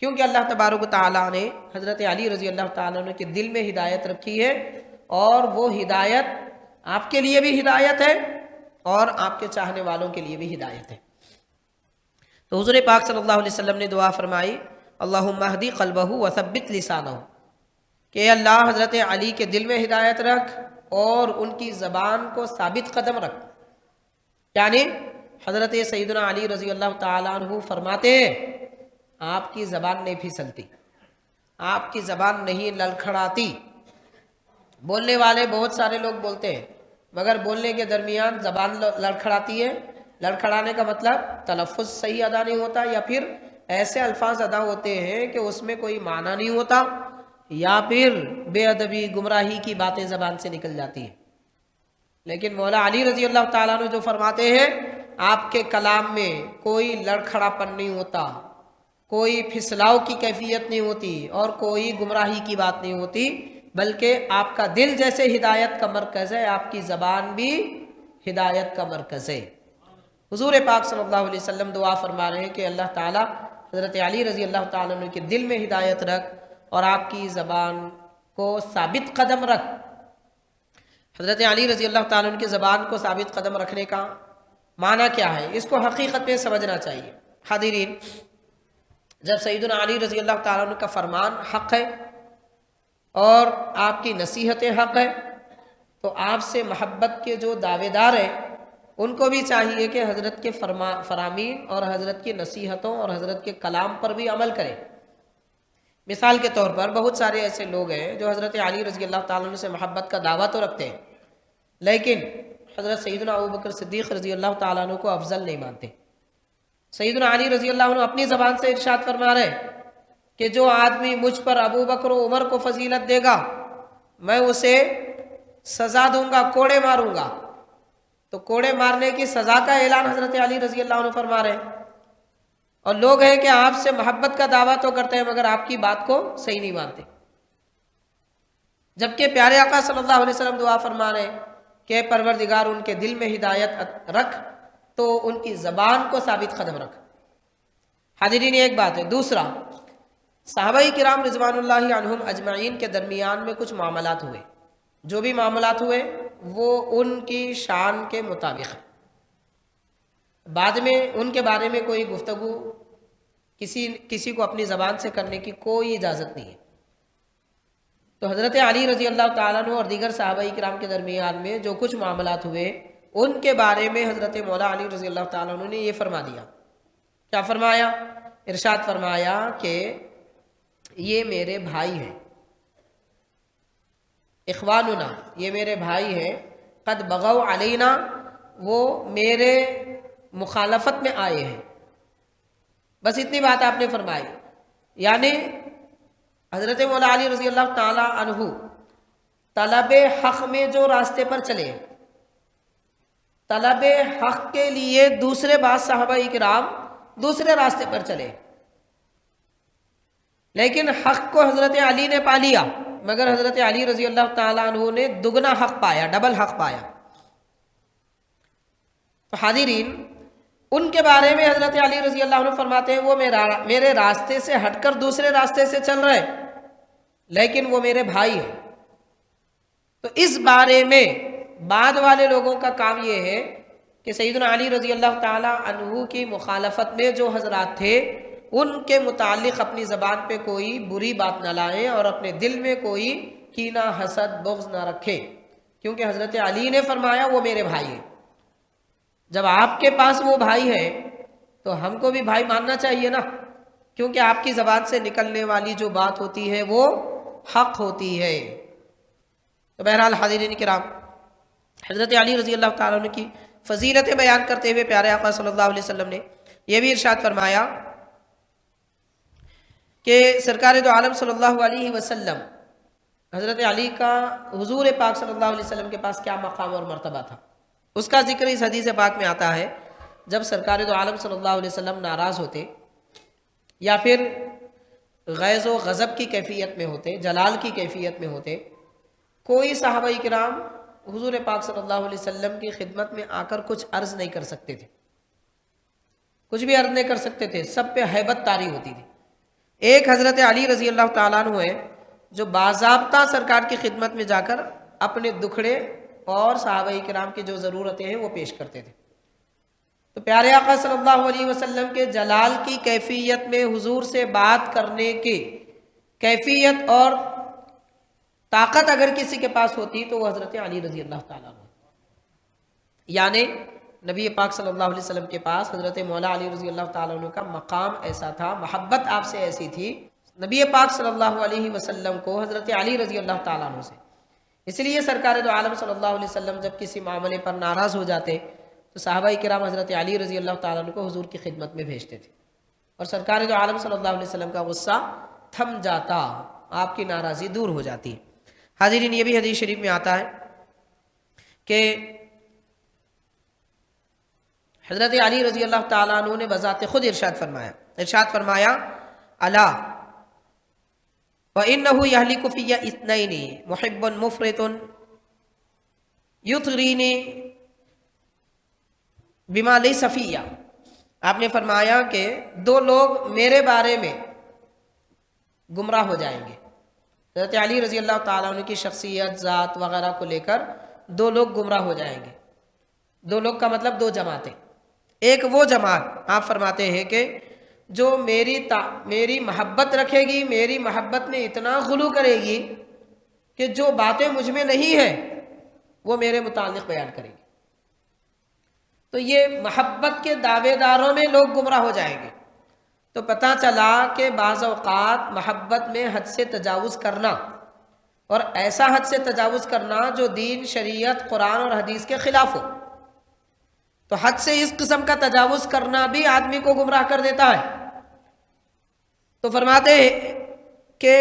کیونکہ اللہ تبارک و تعالیٰ نے حضرت علی رضی اللہ تعالیٰ عنہ کے دل میں ہدایت رکھی ہے، اور وہ ہدایت آپ کے لیے بھی ہدایت ہے اور آپ کے چاہنے والوں کے لیے بھی ہدایت ہے۔ تو حضور پاک صلی اللہ علیہ وسلم نے دعا فرمائی، اللہم اہدی قلبہ وثبت لسانہ، کہ اللہ حضرت علی کے دل میں ہدایت رکھ اور ان کی زبان کو ثابت قدم رکھ۔ یعنی حضرت سیدنا علی رضی اللہ تعالیٰ عنہ فرماتے ہیں آپ کی زبان نہیں پھسلتی، آپ کی زبان نہیں لڑکھڑاتی۔ بولنے والے بہت سارے لوگ بولتے ہیں، مگر بولنے کے درمیان زبان لڑکھڑاتی ہے۔ لڑکھڑانے کا مطلب تلفظ صحیح ادا نہیں ہوتا، یا پھر ایسے الفاظ ادا ہوتے ہیں کہ اس میں کوئی معنی نہیں ہوتا، یا پھر بے ادبی گمراہی کی باتیں زبان سے نکل جاتی ہیں۔ لیکن مولا علی رضی اللہ تعالیٰ عنہ جو فرماتے ہیں آپ کے کلام میں کوئی لڑکھڑا پن نہیں ہوتا، کوئی پھسلاؤ کی کیفیت نہیں ہوتی، اور کوئی گمراہی کی بات نہیں ہوتی، بلکہ آپ کا دل جیسے ہدایت کا مرکز ہے، آپ کی زبان بھی ہدایت کا مرکز ہے۔ حضور پاک صلی اللہ علیہ وسلم دعا فرما رہے ہیں کہ اللہ تعالیٰ حضرت علی رضی اللہ تعالیٰ عنہ کے دل میں ہدایت رکھ اور آپ کی زبان کو ثابت قدم رکھ۔ حضرت علی رضی اللہ تعالیٰ عنہ کی زبان کو ثابت قدم رکھنے کا معنی کیا ہے، اس کو حقیقت میں سمجھنا چاہیے۔ حاضرین، جب سیدنا علی رضی اللہ تعالیٰ عنہ کا فرمان حق ہے اور آپ کی نصیحت حق ہے، تو آپ سے محبت کے جو دعوے دار ہیں ان کو بھی چاہیے کہ حضرت کے فرامین اور حضرت کی نصیحتوں اور حضرت کے کلام پر بھی عمل کریں۔ مثال کے طور پر بہت سارے ایسے لوگ ہیں جو حضرت علی رضی اللہ تعالیٰ عنہ سے محبت کا دعویٰ تو رکھتے ہیں، لیکن حضرت سیدنا ابوبکر صدیق رضی اللہ تعالیٰ عنہ کو افضل نہیں مانتے۔ سیدنا علی رضی اللہ عنہ اپنی زبان سے ارشاد فرما رہے ہیں کہ جو آدمی مجھ پر ابوبکر و عمر کو فضیلت دے گا میں اسے سزا دوں گا، کوڑے ماروں گا۔ تو کوڑے مارنے کی سزا کا اعلان حضرت علی رضی اللہ عنہ فرما رہے ہیں، اور لوگ ہیں کہ آپ سے محبت کا دعویٰ تو کرتے ہیں مگر آپ کی بات کو صحیح نہیں مانتے۔ جبکہ پیارے آقا صلی اللہ علیہ وسلم دعا فرما رہے ہیں کہ پروردگار ان کے دل میں ہدایت رکھ، تو ان کی زبان کو ثابت قدم رکھ۔ حاضرین ایک بات ہے۔ دوسرا، صحابہ کرام رضوان اللہ عنہم اجمعین کے درمیان میں کچھ معاملات ہوئے، جو بھی معاملات ہوئے وہ ان کی شان کے مطابق ہے، بعد میں ان کے بارے میں کوئی گفتگو کسی کو اپنی زبان سے کرنے کی کوئی اجازت نہیں ہے۔ تو حضرت علی رضی اللہ تعالیٰ عنہ اور دیگر صحابہ کرام کے درمیان میں جو کچھ معاملات ہوئے ان کے بارے میں حضرت مولا علی رضی اللہ تعالیٰ عنہ نے یہ فرما دیا۔ کیا فرمایا؟ ارشاد فرمایا کہ یہ میرے بھائی ہیں، اخواننا، یہ میرے بھائی ہیں، قد بغوا علینا، وہ میرے مخالفت میں آئے ہیں۔ بس اتنی بات آپ نے فرمائی، یعنی حضرت مولا علی رضی اللہ تعالی عنہ طلب حق میں جو راستے پر چلے، طلب حق کے لیے دوسرے بعض صحابہ کرام دوسرے راستے پر چلے، لیکن حق کو حضرت علی نے پا لیا، مگر حضرت علی رضی اللہ تعالی عنہ نے دگنا حق پایا، ڈبل حق پایا۔ تو حاضرین، ان کے بارے میں حضرت علی رضی اللہ عنہ فرماتے ہیں وہ میرے راستے سے ہٹ کر دوسرے راستے سے چل رہے، لیکن وہ میرے بھائی ہیں۔ تو اس بارے میں بعد والے لوگوں کا کام یہ ہے کہ سیدنا علی رضی اللہ تعالی عنہ کی مخالفت میں جو حضرات تھے ان کے متعلق اپنی زبان پہ کوئی بری بات نہ لائیں اور اپنے دل میں کوئی کینہ، حسد، بغض نہ رکھے، کیونکہ حضرت علی نے فرمایا وہ میرے بھائی ہیں۔ جب آپ کے پاس وہ بھائی ہے تو ہم کو بھی بھائی ماننا چاہیے نا، کیونکہ آپ کی زبان سے نکلنے والی جو بات ہوتی ہے وہ حق ہوتی ہے۔ تو بہرحال حاضرین کرام، حضرت علی رضی اللہ تعالیٰ عنہ کی فضیلتیں بیان کرتے ہوئے پیارے آقا صلی اللہ علیہ وسلم نے یہ بھی ارشاد فرمایا کہ سرکار دو عالم صلی اللہ علیہ وسلم، حضرت علی کا حضور پاک صلی اللہ علیہ وسلم کے پاس کیا مقام اور مرتبہ تھا، اس کا ذکر اس حدیث پاک میں آتا ہے۔ جب سرکار دو عالم صلی اللہ علیہ وسلم ناراض ہوتے یا پھر غیظ و غضب کی کیفیت میں ہوتے، جلال کی کیفیت میں ہوتے، کوئی صحابہ کرام حضور پاک صلی اللہ علیہ وسلم کی خدمت میں آ کر کچھ عرض نہیں کر سکتے تھے، کچھ بھی عرض نہیں کر سکتے تھے، سب پہ ہیبت طاری ہوتی تھی۔ ایک حضرت علی رضی اللہ تعالیٰ عنہ ہے جو باضابطہ سرکار کی خدمت میں جا کر اپنے دکھڑے اور صحابہ کرام کی جو ضرورتیں ہیں وہ پیش کرتے تھے۔ تو پیارے آقا صلی اللہ علیہ وسلم کے جلال کی کیفیت میں حضور سے بات کرنے کی کیفیت اور طاقت اگر کسی کے پاس ہوتی تو وہ حضرت علی رضی اللہ تعالیٰ عنہ، یعنی نبی پاک صلی اللہ علیہ وسلم کے پاس حضرت مولا علی رضی اللہ تعالیٰ عنہ کا مقام ایسا تھا، محبت آپ سے ایسی تھی نبی پاک صلی اللہ علیہ وسلم کو حضرت علی رضی اللہ تعالیٰ عنہ سے۔ اس لیے سرکار دو عالم صلی اللہ علیہ وسلم جب کسی معاملے پر ناراض ہو جاتے تو صحابہ کرام حضرت علی رضی اللہ تعالیٰ عنہ کو حضور کی خدمت میں بھیجتے تھے، اور سرکار دو عالم صلی اللہ علیہ وسلم کا غصہ تھم جاتا، آپ کی ناراضی دور ہو جاتی۔ حاضرین، یہ بھی حدیث شریف میں آتا ہے کہ حضرت علی رضی اللہ تعالیٰ عنہ نے بذات خود ارشاد فرمایا الا وَإِنَّهُ يَهْلِكُ فِيَّ اثْنَيْنِ مُحِبٌّ مُفْرِطٌ يُطْغِينِي بِمَا لَيْسَ فِيَّ۔ آپ نے فرمایا کہ دو لوگ میرے بارے میں گمراہ ہو جائیں گے۔ حضرت علی رضی اللہ تعالیٰ عنہ کی شخصیت، ذات وغیرہ کو لے کر دو لوگ گمراہ ہو جائیں گے۔ دو لوگ کا مطلب دو جماعتیں۔ ایک وہ جماعت آپ فرماتے ہیں کہ جو میری محبت رکھے گی، میری محبت میں اتنا غلو کرے گی کہ جو باتیں مجھ میں نہیں ہیں وہ میرے متعلق بیان کرے گی۔ تو یہ محبت کے دعوے داروں میں لوگ گمراہ ہو جائیں گے۔ تو پتہ چلا کہ بعض اوقات محبت میں حد سے تجاوز کرنا، اور ایسا حد سے تجاوز کرنا جو دین، شریعت، قرآن اور حدیث کے خلاف ہو، تو حد سے اس قسم کا تجاوز کرنا بھی آدمی کو گمراہ کر دیتا ہے۔ تو فرماتے ہیں کہ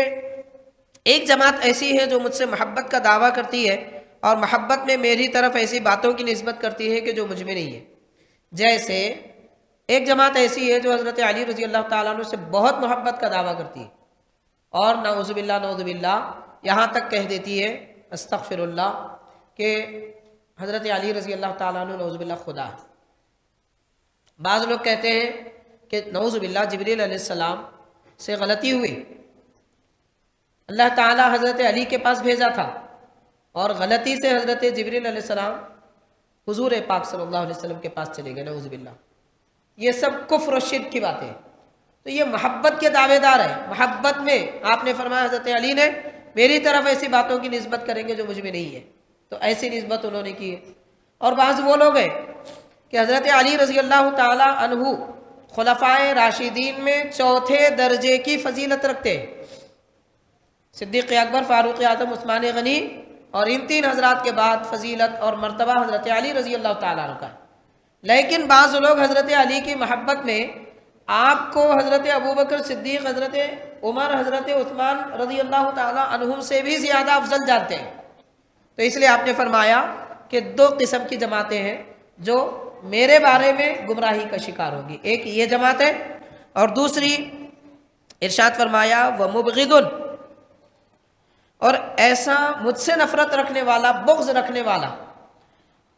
ایک جماعت ایسی ہے جو مجھ سے محبت کا دعویٰ کرتی ہے اور محبت میں میری طرف ایسی باتوں کی نسبت کرتی ہے کہ جو مجھ میں نہیں ہے۔ جیسے ایک جماعت ایسی ہے جو حضرت علی رضی اللہ تعالیٰ عنہ سے بہت محبت کا دعویٰ کرتی ہے اور نعوذ باللہ یہاں تک کہہ دیتی ہے استغفر اللہ کہ حضرت علی رضی اللہ تعالیٰ عنہ نعوذ باللہ خدا ہے۔ بعض لوگ کہتے ہیں کہ نعوذ باللہ جبریل علیہ السلام سے غلطی ہوئی، اللہ تعالیٰ حضرت علی کے پاس بھیجا تھا اور غلطی سے حضرت جبریل علیہ السلام حضور پاک صلی اللہ علیہ وسلم کے پاس چلے گئے، نعوذ باللہ۔ یہ سب کفر و شرک کی باتیں، تو یہ محبت کے دعوے دار ہیں۔ محبت میں آپ نے فرمایا حضرت علی نے میری طرف ایسی باتوں کی نسبت کریں گے جو مجھ میں نہیں ہے، تو ایسی نسبت انہوں نے کی ہے۔ اور بعض وہ لوگ ہیں کہ حضرت علی رضی اللہ تعالی عنہ خلفائے راشدین میں چوتھے درجے کی فضیلت رکھتے ہیں، صدیق اکبر، فاروق اعظم، عثمان غنی، اور ان تین حضرات کے بعد فضیلت اور مرتبہ حضرت علی رضی اللہ تعالیٰ عنہ کا ہے۔ لیکن بعض لوگ حضرت علی کی محبت میں آپ کو حضرت ابوبکر صدیق، حضرت عمر، حضرت عثمان رضی اللہ تعالیٰ عنہم سے بھی زیادہ افضل جانتے ہیں۔ تو اس لیے آپ نے فرمایا کہ دو قسم کی جماعتیں ہیں جو میرے بارے میں گمراہی کا شکار ہوگی، ایک یہ جماعت ہے اور دوسری ارشاد فرمایا وَمُبْغِضٌ، اور ایسا مجھ سے نفرت رکھنے والا، بغض رکھنے والا،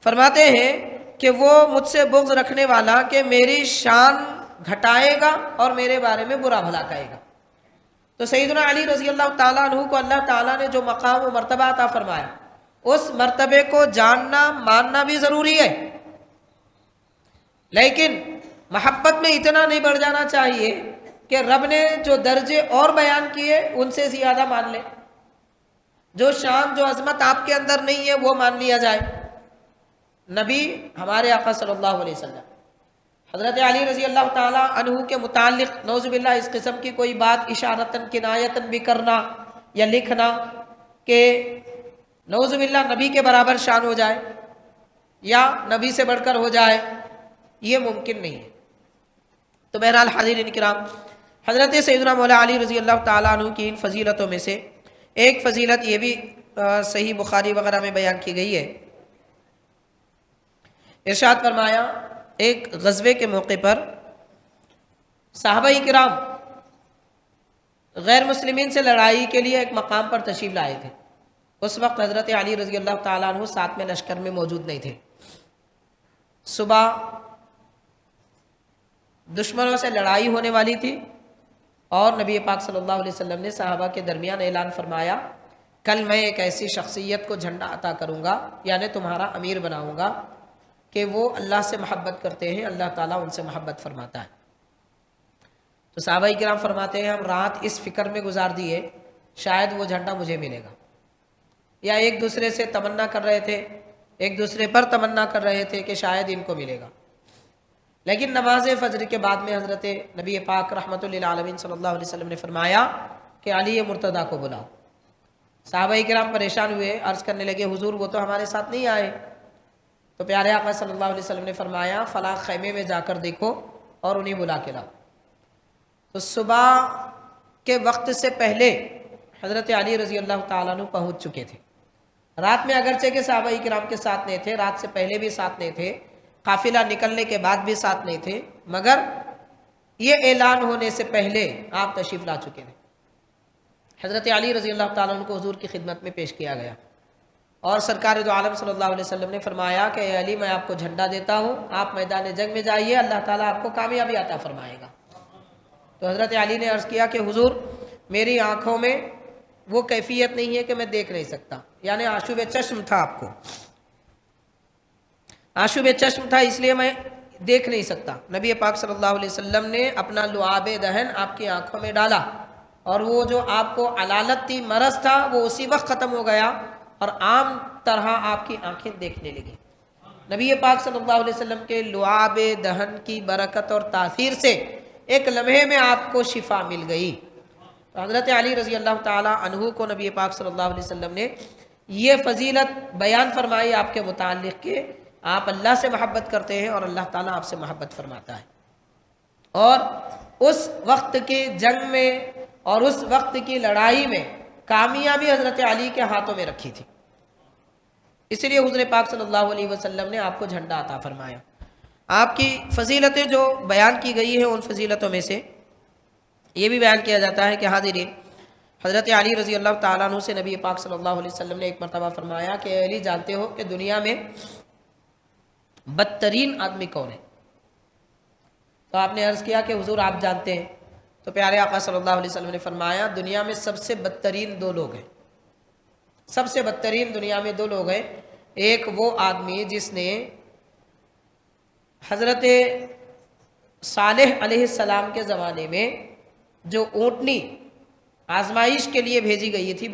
فرماتے ہیں کہ وہ مجھ سے بغض رکھنے والا کہ میری شان گھٹائے گا اور میرے بارے میں برا بھلا کہے گا۔ تو سیدنا علی رضی اللہ تعالیٰ عنہ کو اللہ تعالیٰ نے جو مقام و مرتبہ عطا فرمایا، اس مرتبے کو جاننا ماننا بھی ضروری ہے، لیکن محبت میں اتنا نہیں بڑھ جانا چاہیے کہ رب نے جو درجے اور بیان کیے ان سے زیادہ مان لے، جو شان جو عظمت آپ کے اندر نہیں ہے وہ مان لیا جائے۔ نبی ہمارے آقا صلی اللہ علیہ وسلم حضرت علی رضی اللہ تعالیٰ عنہ کے متعلق نعوذ باللہ اس قسم کی کوئی بات اشارتاً کنایتاً بھی کرنا یا لکھنا کہ نعوذ باللہ نبی کے برابر شان ہو جائے یا نبی سے بڑھ کر ہو جائے، یہ ممکن نہیں ہے۔ تو بہرحال حاضرین کرام، حضرت سیدنا مولا علی رضی اللہ تعالیٰ عنہ کی ان فضیلتوں میں سے ایک فضیلت یہ بھی صحیح بخاری وغیرہ میں بیان کی گئی ہے۔ ارشاد فرمایا ایک غزوے کے موقع پر صحابہ کرام غیر مسلمین سے لڑائی کے لیے ایک مقام پر تشریف لائے تھے۔ اس وقت حضرت علی رضی اللہ تعالیٰ عنہ ساتھ میں لشکر میں موجود نہیں تھے۔ صبح دشمنوں سے لڑائی ہونے والی تھی اور نبی پاک صلی اللہ علیہ وسلم نے صحابہ کے درمیان اعلان فرمایا کل میں ایک ایسی شخصیت کو جھنڈا عطا کروں گا، یعنی تمہارا امیر بناؤں گا کہ وہ اللہ سے محبت کرتے ہیں، اللہ تعالیٰ ان سے محبت فرماتا ہے۔ تو صحابہ کرام فرماتے ہیں ہم رات اس فکر میں گزار دیے شاید وہ جھنڈا مجھے ملے گا، یا ایک دوسرے سے تمنا کر رہے تھے، ایک دوسرے پر تمنا کر رہے تھے کہ شاید ان کو ملے گا۔ لیکن نماز فجر کے بعد میں حضرت نبی پاک رحمۃ للعالمین صلی اللہ علیہ وسلم نے فرمایا کہ علی مرتضیٰ کو بلاؤ۔ صحابہ کرام پریشان ہوئے، عرض کرنے لگے حضور وہ تو ہمارے ساتھ نہیں آئے۔ تو پیارے آقا صلی اللہ علیہ وسلم نے فرمایا فلاں خیمے میں جا کر دیکھو اور انہیں بلا کے لاؤ۔ تو صبح کے وقت سے پہلے حضرت علی رضی اللہ تعالیٰ عنہ پہنچ چکے تھے۔ رات میں اگرچہ کہ صحابہ کرام کے ساتھ نہیں تھے، رات سے پہلے بھی ساتھ نہیں تھے، قافلہ نکلنے کے بعد بھی ساتھ نہیں تھے، مگر یہ اعلان ہونے سے پہلے آپ تشریف لا چکے تھے۔ حضرت علی رضی اللہ تعالیٰ عنہ کو حضور کی خدمت میں پیش کیا گیا اور سرکار دو عالم صلی اللہ علیہ وسلم نے فرمایا کہ اے علی میں آپ کو جھنڈا دیتا ہوں، آپ میدان جنگ میں جائیے، اللہ تعالیٰ آپ کو کامیابی عطا فرمائے گا۔ تو حضرت علی نے عرض کیا کہ حضور میری آنکھوں میں وہ کیفیت نہیں ہے کہ میں دیکھ نہیں سکتا، یعنی آشوب چشم تھا، آپ کو آشوب چشم تھا، اس لیے میں دیکھ نہیں سکتا۔ نبی پاک صلی اللہ علیہ وسلم نے اپنا لعاب دہن آپ کی آنکھوں میں ڈالا اور وہ جو آپ کو علالت تھی، مرض تھا، وہ اسی وقت ختم ہو گیا اور عام طرح آپ کی آنکھیں دیکھنے لگی۔ نبی پاک صلی اللہ علیہ وسلم کے لعاب دہن کی برکت اور تاثیر سے ایک لمحے میں آپ کو شفا مل گئی۔ تو حضرت علی رضی اللہ تعالیٰ عنہ کو نبی پاک صلی اللہ علیہ وسلم نے یہ فضیلت بیان فرمائی آپ کے متعلق کہ آپ اللہ سے محبت کرتے ہیں اور اللہ تعالیٰ آپ سے محبت فرماتا ہے۔ اور اس وقت کی جنگ میں اور اس وقت کی لڑائی میں کامیابی حضرت علی کے ہاتھوں میں رکھی تھی، اس لیے حضور پاک صلی اللہ علیہ وسلم نے آپ کو جھنڈا عطا فرمایا۔ آپ کی فضیلتیں جو بیان کی گئی ہیں ان فضیلتوں میں سے یہ بھی بیان کیا جاتا ہے کہ حاضرین حضرت علی رضی اللہ تعالیٰ عنہ سے نبی پاک صلی اللہ علیہ وسلم نے ایک مرتبہ فرمایا کہ اے علی جانتے ہو کہ دنیا میں بدترین آدمی کون ہے؟ تو آپ نے عرض کیا کہ حضور آپ جانتے ہیں؟ تو پیارے آقا صلی اللہ علیہ وسلم نے فرمایا دنیا میں سب سے بدترین دو لوگ ہیں، سب سے بدترین دنیا میں دو لوگ ہیں۔ ایک وہ آدمی جس نے حضرت صالح علیہ السلام کے زمانے میں جو اونٹنی آزمائش کے لیے بھیجی گئی تھی،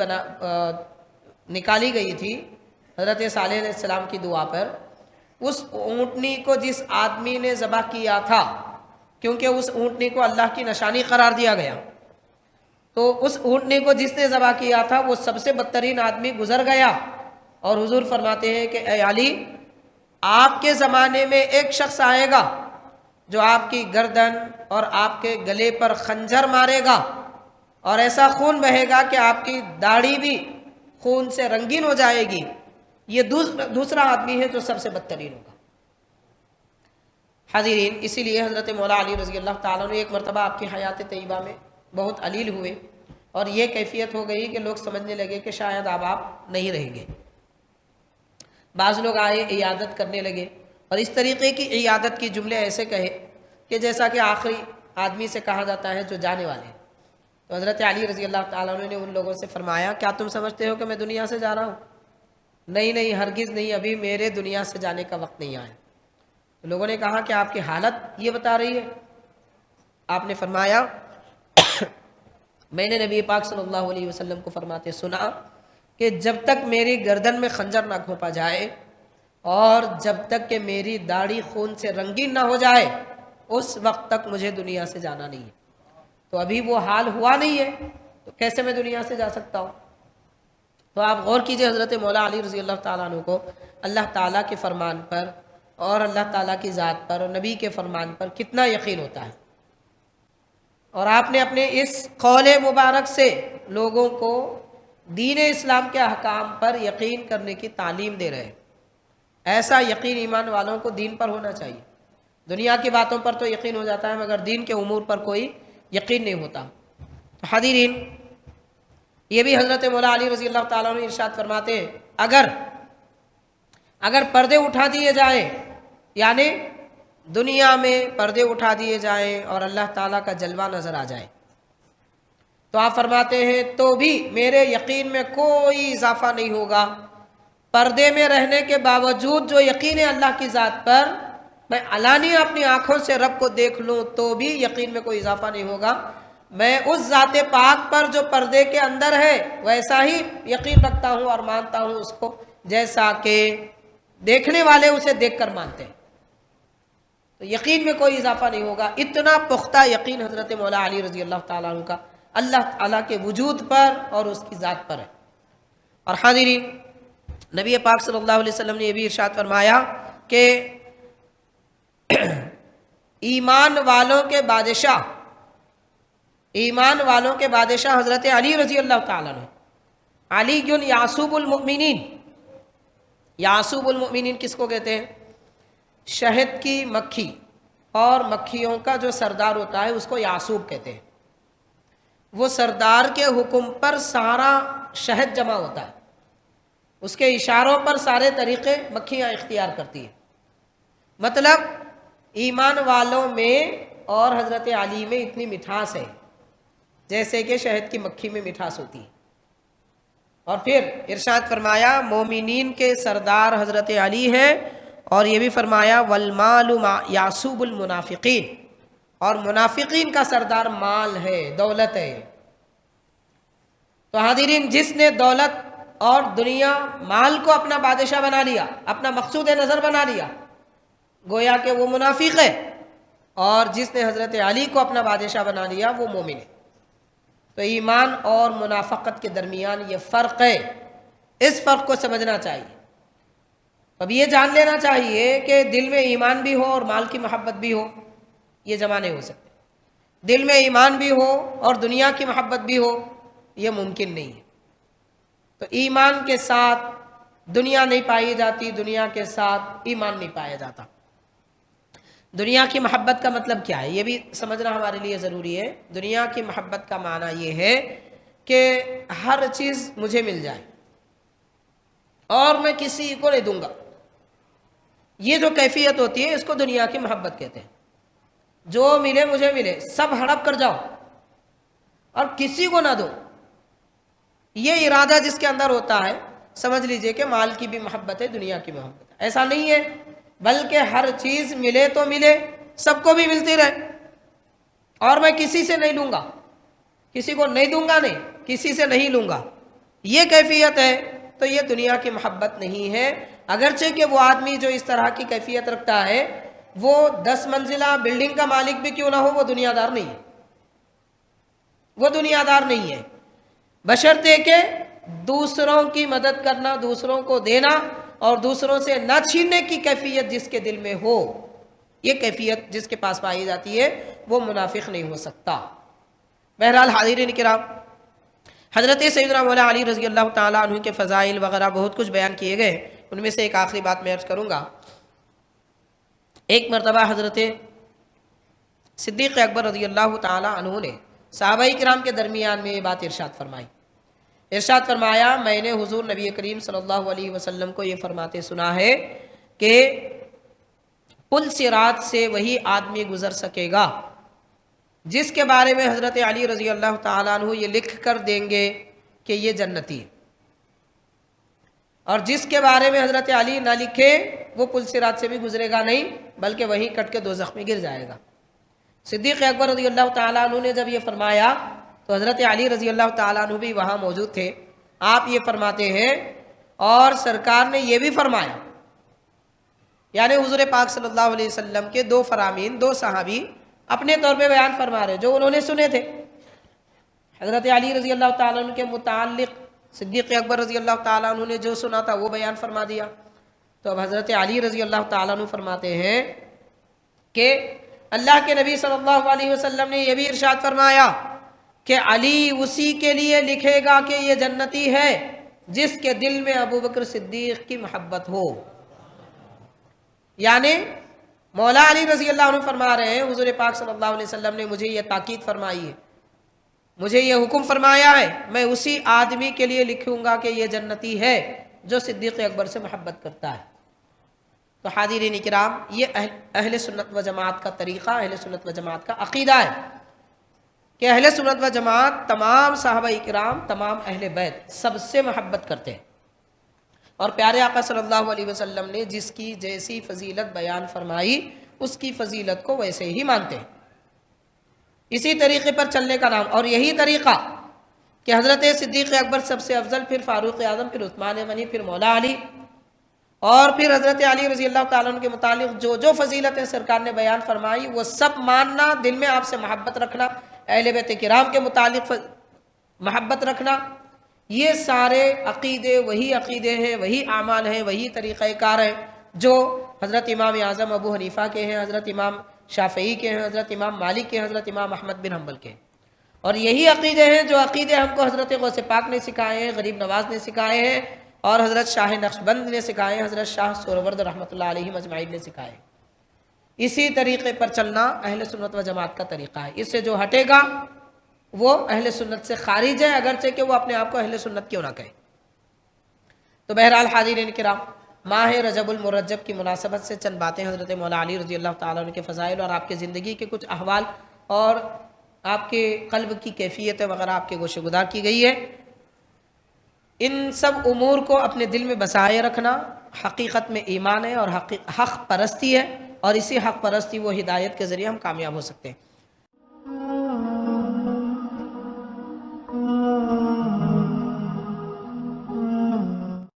نکالی گئی تھی حضرت صالح علیہ السلام کی دعا پر، اس اونٹنی کو جس آدمی نے ذبح کیا تھا، کیونکہ اس اونٹنی کو اللہ کی نشانی قرار دیا گیا، تو اس اونٹنی کو جس نے ذبح کیا تھا وہ سب سے بدترین آدمی گزر گیا۔ اور حضور فرماتے ہیں کہ اے علی، آپ کے زمانے میں ایک شخص آئے گا جو آپ کی گردن اور آپ کے گلے پر خنجر مارے گا، اور ایسا خون بہے گا کہ آپ کی داڑھی بھی خون سے رنگین ہو جائے گی۔ یہ دوسرا آدمی ہے جو سب سے بدترین ہوگا۔ حاضرین، اسی لیے حضرت مولا علی رضی اللہ تعالیٰ نے ایک مرتبہ آپ کی حیات طیبہ میں بہت علیل ہوئے، اور یہ کیفیت ہو گئی کہ لوگ سمجھنے لگے کہ شاید اب آپ نہیں رہیں گے۔ بعض لوگ آئے، عیادت کرنے لگے، اور اس طریقے کی عیادت کی جملے ایسے کہے کہ جیسا کہ آخری آدمی سے کہا جاتا ہے جو جانے والے ہیں۔ تو حضرت علی رضی اللہ تعالیٰ عنہ نے ان لوگوں سے فرمایا کیا تم سمجھتے ہو کہ میں دنیا سے جا رہا ہوں؟ نہیں نہیں، ہرگز نہیں، ابھی میرے دنیا سے جانے کا وقت نہیں آیا۔ تو لوگوں نے کہا کہ آپ کی حالت یہ بتا رہی ہے؟ آپ نے فرمایا میں نے نبی پاک صلی اللہ علیہ وسلم کو فرماتے سنا کہ جب تک میری گردن میں خنجر نہ گھونپا جائے اور جب تک کہ میری داڑھی خون سے رنگین نہ ہو جائے اس وقت تک مجھے دنیا سے جانا نہیں ہے۔ تو ابھی وہ حال ہوا نہیں ہے تو کیسے میں دنیا سے جا سکتا ہوں؟ تو آپ غور کیجئے حضرت مولا علی رضی اللہ تعالیٰ عنہ کو اللہ تعالیٰ کے فرمان پر اور اللہ تعالیٰ کی ذات پر اور نبی کے فرمان پر کتنا یقین ہوتا ہے، اور آپ نے اپنے اس قول مبارک سے لوگوں کو دین اسلام کے احکام پر یقین کرنے کی تعلیم دے رہے ہیں۔ ایسا یقین ایمان والوں کو دین پر ہونا چاہیے۔ دنیا کی باتوں پر تو یقین ہو جاتا ہے مگر دین کے امور پر کوئی یقین نہیں ہوتا۔ تو حاضرین، یہ بھی حضرت مولا علی رضی اللہ تعالیٰ عنہ ارشاد فرماتے ہیں اگر پردے اٹھا دیے جائیں، یعنی دنیا میں پردے اٹھا دیے جائیں اور اللہ تعالیٰ کا جلوہ نظر آ جائے، تو آپ فرماتے ہیں تو بھی میرے یقین میں کوئی اضافہ نہیں ہوگا۔ پردے میں رہنے کے باوجود جو یقین ہے اللہ کی ذات پر، میں علانیہ اپنی آنکھوں سے رب کو دیکھ لوں تو بھی یقین میں کوئی اضافہ نہیں ہوگا۔ میں اس ذات پاک پر جو پردے کے اندر ہے ویسا ہی یقین رکھتا ہوں اور مانتا ہوں اس کو جیسا کہ دیکھنے والے اسے دیکھ کر مانتے ہیں۔ تو یقین میں کوئی اضافہ نہیں ہوگا۔ اتنا پختہ یقین حضرت مولا علی رضی اللہ تعالیٰ عنہ کا اللہ تعالیٰ کے وجود پر اور اس کی ذات پر ہے۔ اور حاضرین، نبی پاک صلی اللہ علیہ وسلم نے یہ بھی ارشاد فرمایا کہ ایمان والوں کے بادشاہ حضرت علی رضی اللہ تعالیٰ عنہ، علی یعصوب المؤمنین۔ یعصوب المؤمنین کس کو کہتے ہیں؟ شہد کی مکھی اور مکھیوں کا جو سردار ہوتا ہے اس کو یعصوب کہتے ہیں۔ وہ سردار کے حکم پر سارا شہد جمع ہوتا ہے، اس کے اشاروں پر سارے طریقے مکھیاں اختیار کرتی ہیں۔ مطلب ایمان والوں میں اور حضرت علی میں اتنی مٹھاس ہے جیسے کہ شہد کی مکھی میں مٹھاس ہوتی ہے۔ اور پھر ارشاد فرمایا مومنین کے سردار حضرت علی ہیں، اور یہ بھی فرمایا والمال یعصوب المنافقین، اور منافقین کا سردار مال ہے، دولت ہے۔ تو حاضرین، جس نے دولت اور دنیا مال کو اپنا بادشاہ بنا لیا، اپنا مقصود نظر بنا لیا، گویا کہ وہ منافق ہے، اور جس نے حضرت علی کو اپنا بادشاہ بنا لیا وہ مومن ہے۔ تو ایمان اور منافقت کے درمیان یہ فرق ہے، اس فرق کو سمجھنا چاہیے۔ اب یہ جان لینا چاہیے کہ دل میں ایمان بھی ہو اور مال کی محبت بھی ہو، یہ جمع نہیں ہو سکتے۔ دل میں ایمان بھی ہو اور دنیا کی محبت بھی ہو، یہ ممکن نہیں ہے۔ تو ایمان کے ساتھ دنیا نہیں پائی جاتی، دنیا کے ساتھ ایمان نہیں پایا جاتا۔ دنیا کی محبت کا مطلب کیا ہے یہ بھی سمجھنا ہمارے لیے ضروری ہے۔ دنیا کی محبت کا معنی یہ ہے کہ ہر چیز مجھے مل جائے اور میں کسی کو نہیں دوں گا، یہ جو کیفیت ہوتی ہے اس کو دنیا کی محبت کہتے ہیں۔ جو ملے مجھے ملے، سب ہڑپ کر جاؤ اور کسی کو نہ دو۔ یہ ارادہ جس کے اندر ہوتا ہے سمجھ لیجئے کہ مال کی بھی محبت ہے، دنیا کی محبت ہے۔ ایسا نہیں ہے، بلکہ ہر چیز ملے تو ملے، سب کو بھی ملتی رہے، اور میں کسی سے نہیں لوں گا، کسی کو نہیں دوں گا، نہیں کسی سے نہیں لوں گا، یہ کیفیت ہے تو یہ دنیا کی محبت نہیں ہے۔ اگرچہ کہ وہ آدمی جو اس طرح کی کیفیت رکھتا ہے وہ 10 منزلہ بلڈنگ کا مالک بھی کیوں نہ ہو، وہ دنیا دار نہیں ہے، وہ دنیا دار نہیں ہے، بشرطے کہ دوسروں کی مدد کرنا، دوسروں کو دینا اور دوسروں سے نہ چھیننے کی کیفیت جس کے دل میں ہو، یہ کیفیت جس کے پاس پائی جاتی ہے وہ منافق نہیں ہو سکتا۔ بہرحال حاضرین کرام، حضرت سیدنا مولا علی رضی اللہ تعالیٰ عنہ کے فضائل وغیرہ بہت کچھ بیان کیے گئے، ان میں سے ایک آخری بات میں عرض کروں گا۔ ایک مرتبہ حضرت صدیق اکبر رضی اللہ تعالیٰ عنہ نے صحابہ کرام کے درمیان میں یہ بات ارشاد فرمائی، ارشاد فرمایا میں نے حضور نبی کریم صلی اللہ علیہ وسلم کو یہ فرماتے سنا ہے کہ پل صراط سے وہی آدمی گزر سکے گا جس کے بارے میں حضرت علی رضی اللہ تعالیٰ عنہ یہ لکھ کر دیں گے کہ یہ جنتی ہے، اور جس کے بارے میں حضرت علی نہ لکھے وہ پل صراط سے بھی گزرے گا نہیں، بلکہ وہیں کٹ کے دوزخ میں گر جائے گا۔ صدیق اکبر رضی اللہ تعالیٰ عنہ نے جب یہ فرمایا تو حضرت علی رضی اللہ تعالیٰ عنہ بھی وہاں موجود تھے۔ آپ یہ فرماتے ہیں اور سرکار نے یہ بھی فرمایا، یعنی حضور پاک صلی اللہ علیہ وسلم کے دو فرامین، دو صحابی اپنے طور پہ بیان فرما رہے جو انہوں نے سنے تھے۔ حضرت علی رضی اللہ تعالیٰ عنہ کے متعلق صدیق اکبر رضی اللہ تعالیٰ عنہ نے جو سنا تھا وہ بیان فرما دیا۔ تو اب حضرت علی رضی اللہ تعالیٰ عنہ فرماتے ہیں کہ اللہ کے نبی صلی اللہ علیہ وسلم نے یہ بھی ارشاد فرمایا کہ علی اسی کے لیے لکھے گا کہ یہ جنتی ہے جس کے دل میں ابو بکر صدیق کی محبت ہو۔ یعنی مولا علی رضی اللہ عنہ فرما رہے ہیں حضور پاک صلی اللہ علیہ وسلم نے مجھے یہ تاکید فرمائی ہے، مجھے یہ حکم فرمایا ہے، میں اسی آدمی کے لیے لکھوں گا کہ یہ جنتی ہے جو صدیق اکبر سے محبت کرتا ہے۔ تو حاضرین کرام، یہ اہل سنت و جماعت کا طریقہ، اہل سنت و جماعت کا عقیدہ ہے کہ اہل سنت و جماعت تمام صحابہ کرام، تمام اہل بیت سب سے محبت کرتے ہیں، اور پیارے آقا صلی اللہ علیہ وسلم نے جس کی جیسی فضیلت بیان فرمائی اس کی فضیلت کو ویسے ہی مانتے ہیں۔ اسی طریقے پر چلنے کا نام، اور یہی طریقہ کہ حضرت صدیق اکبر سب سے افضل، پھر فاروق اعظم، پھر عثمان غنی، پھر مولا علی، اور پھر حضرت علی رضی اللہ تعالیٰ عنہ کے متعلق جو جو فضیلتیں سرکار نے بیان فرمائی وہ سب ماننا، دل میں آپ سے محبت رکھنا، اہل بیت کرام کے متعلق محبت رکھنا، یہ سارے عقیدے وہی عقیدے ہیں، وہی اعمال ہیں، وہی طریقہ کار ہیں جو حضرت امام اعظم ابو حنیفہ کے ہیں، حضرت امام شافعی کے ہیں، حضرت امام مالک کے ہیں، حضرت امام احمد بن حنبل کے ہیں، اور یہی عقیدے ہیں جو عقیدے ہم کو حضرت غوث پاک نے سکھائے ہیں، غریب نواز نے سکھائے ہیں، اور حضرت شاہ نقشبند نے سکھائے ہیں، حضرت شاہ سہروردی رحمۃ اللہ علیہ اجمعین نے سکھائے ہیں۔ اسی طریقے پر چلنا اہل سنت و جماعت کا طریقہ ہے۔ اس سے جو ہٹے گا وہ اہل سنت سے خارج ہے، اگرچہ کہ وہ اپنے آپ کو اہل سنت کیوں نہ کہے۔ تو بہرحال حاضرین کرام، ماہ رجب المرجب کی مناسبت سے چند باتیں حضرت مولا علی رضی اللہ تعالیٰ عنہ کے فضائل اور آپ کے زندگی کے کچھ احوال اور آپ کے قلب کی کیفیت وغیرہ آپ کے گوشے گدار کی گئی ہے۔ ان سب امور کو اپنے دل میں بسائے رکھنا حقیقت میں ایمان ہے اور حق پرستی ہے، اور اسی حق پرستی و ہدایت کے ذریعے ہم کامیاب ہو سکتے ہیں۔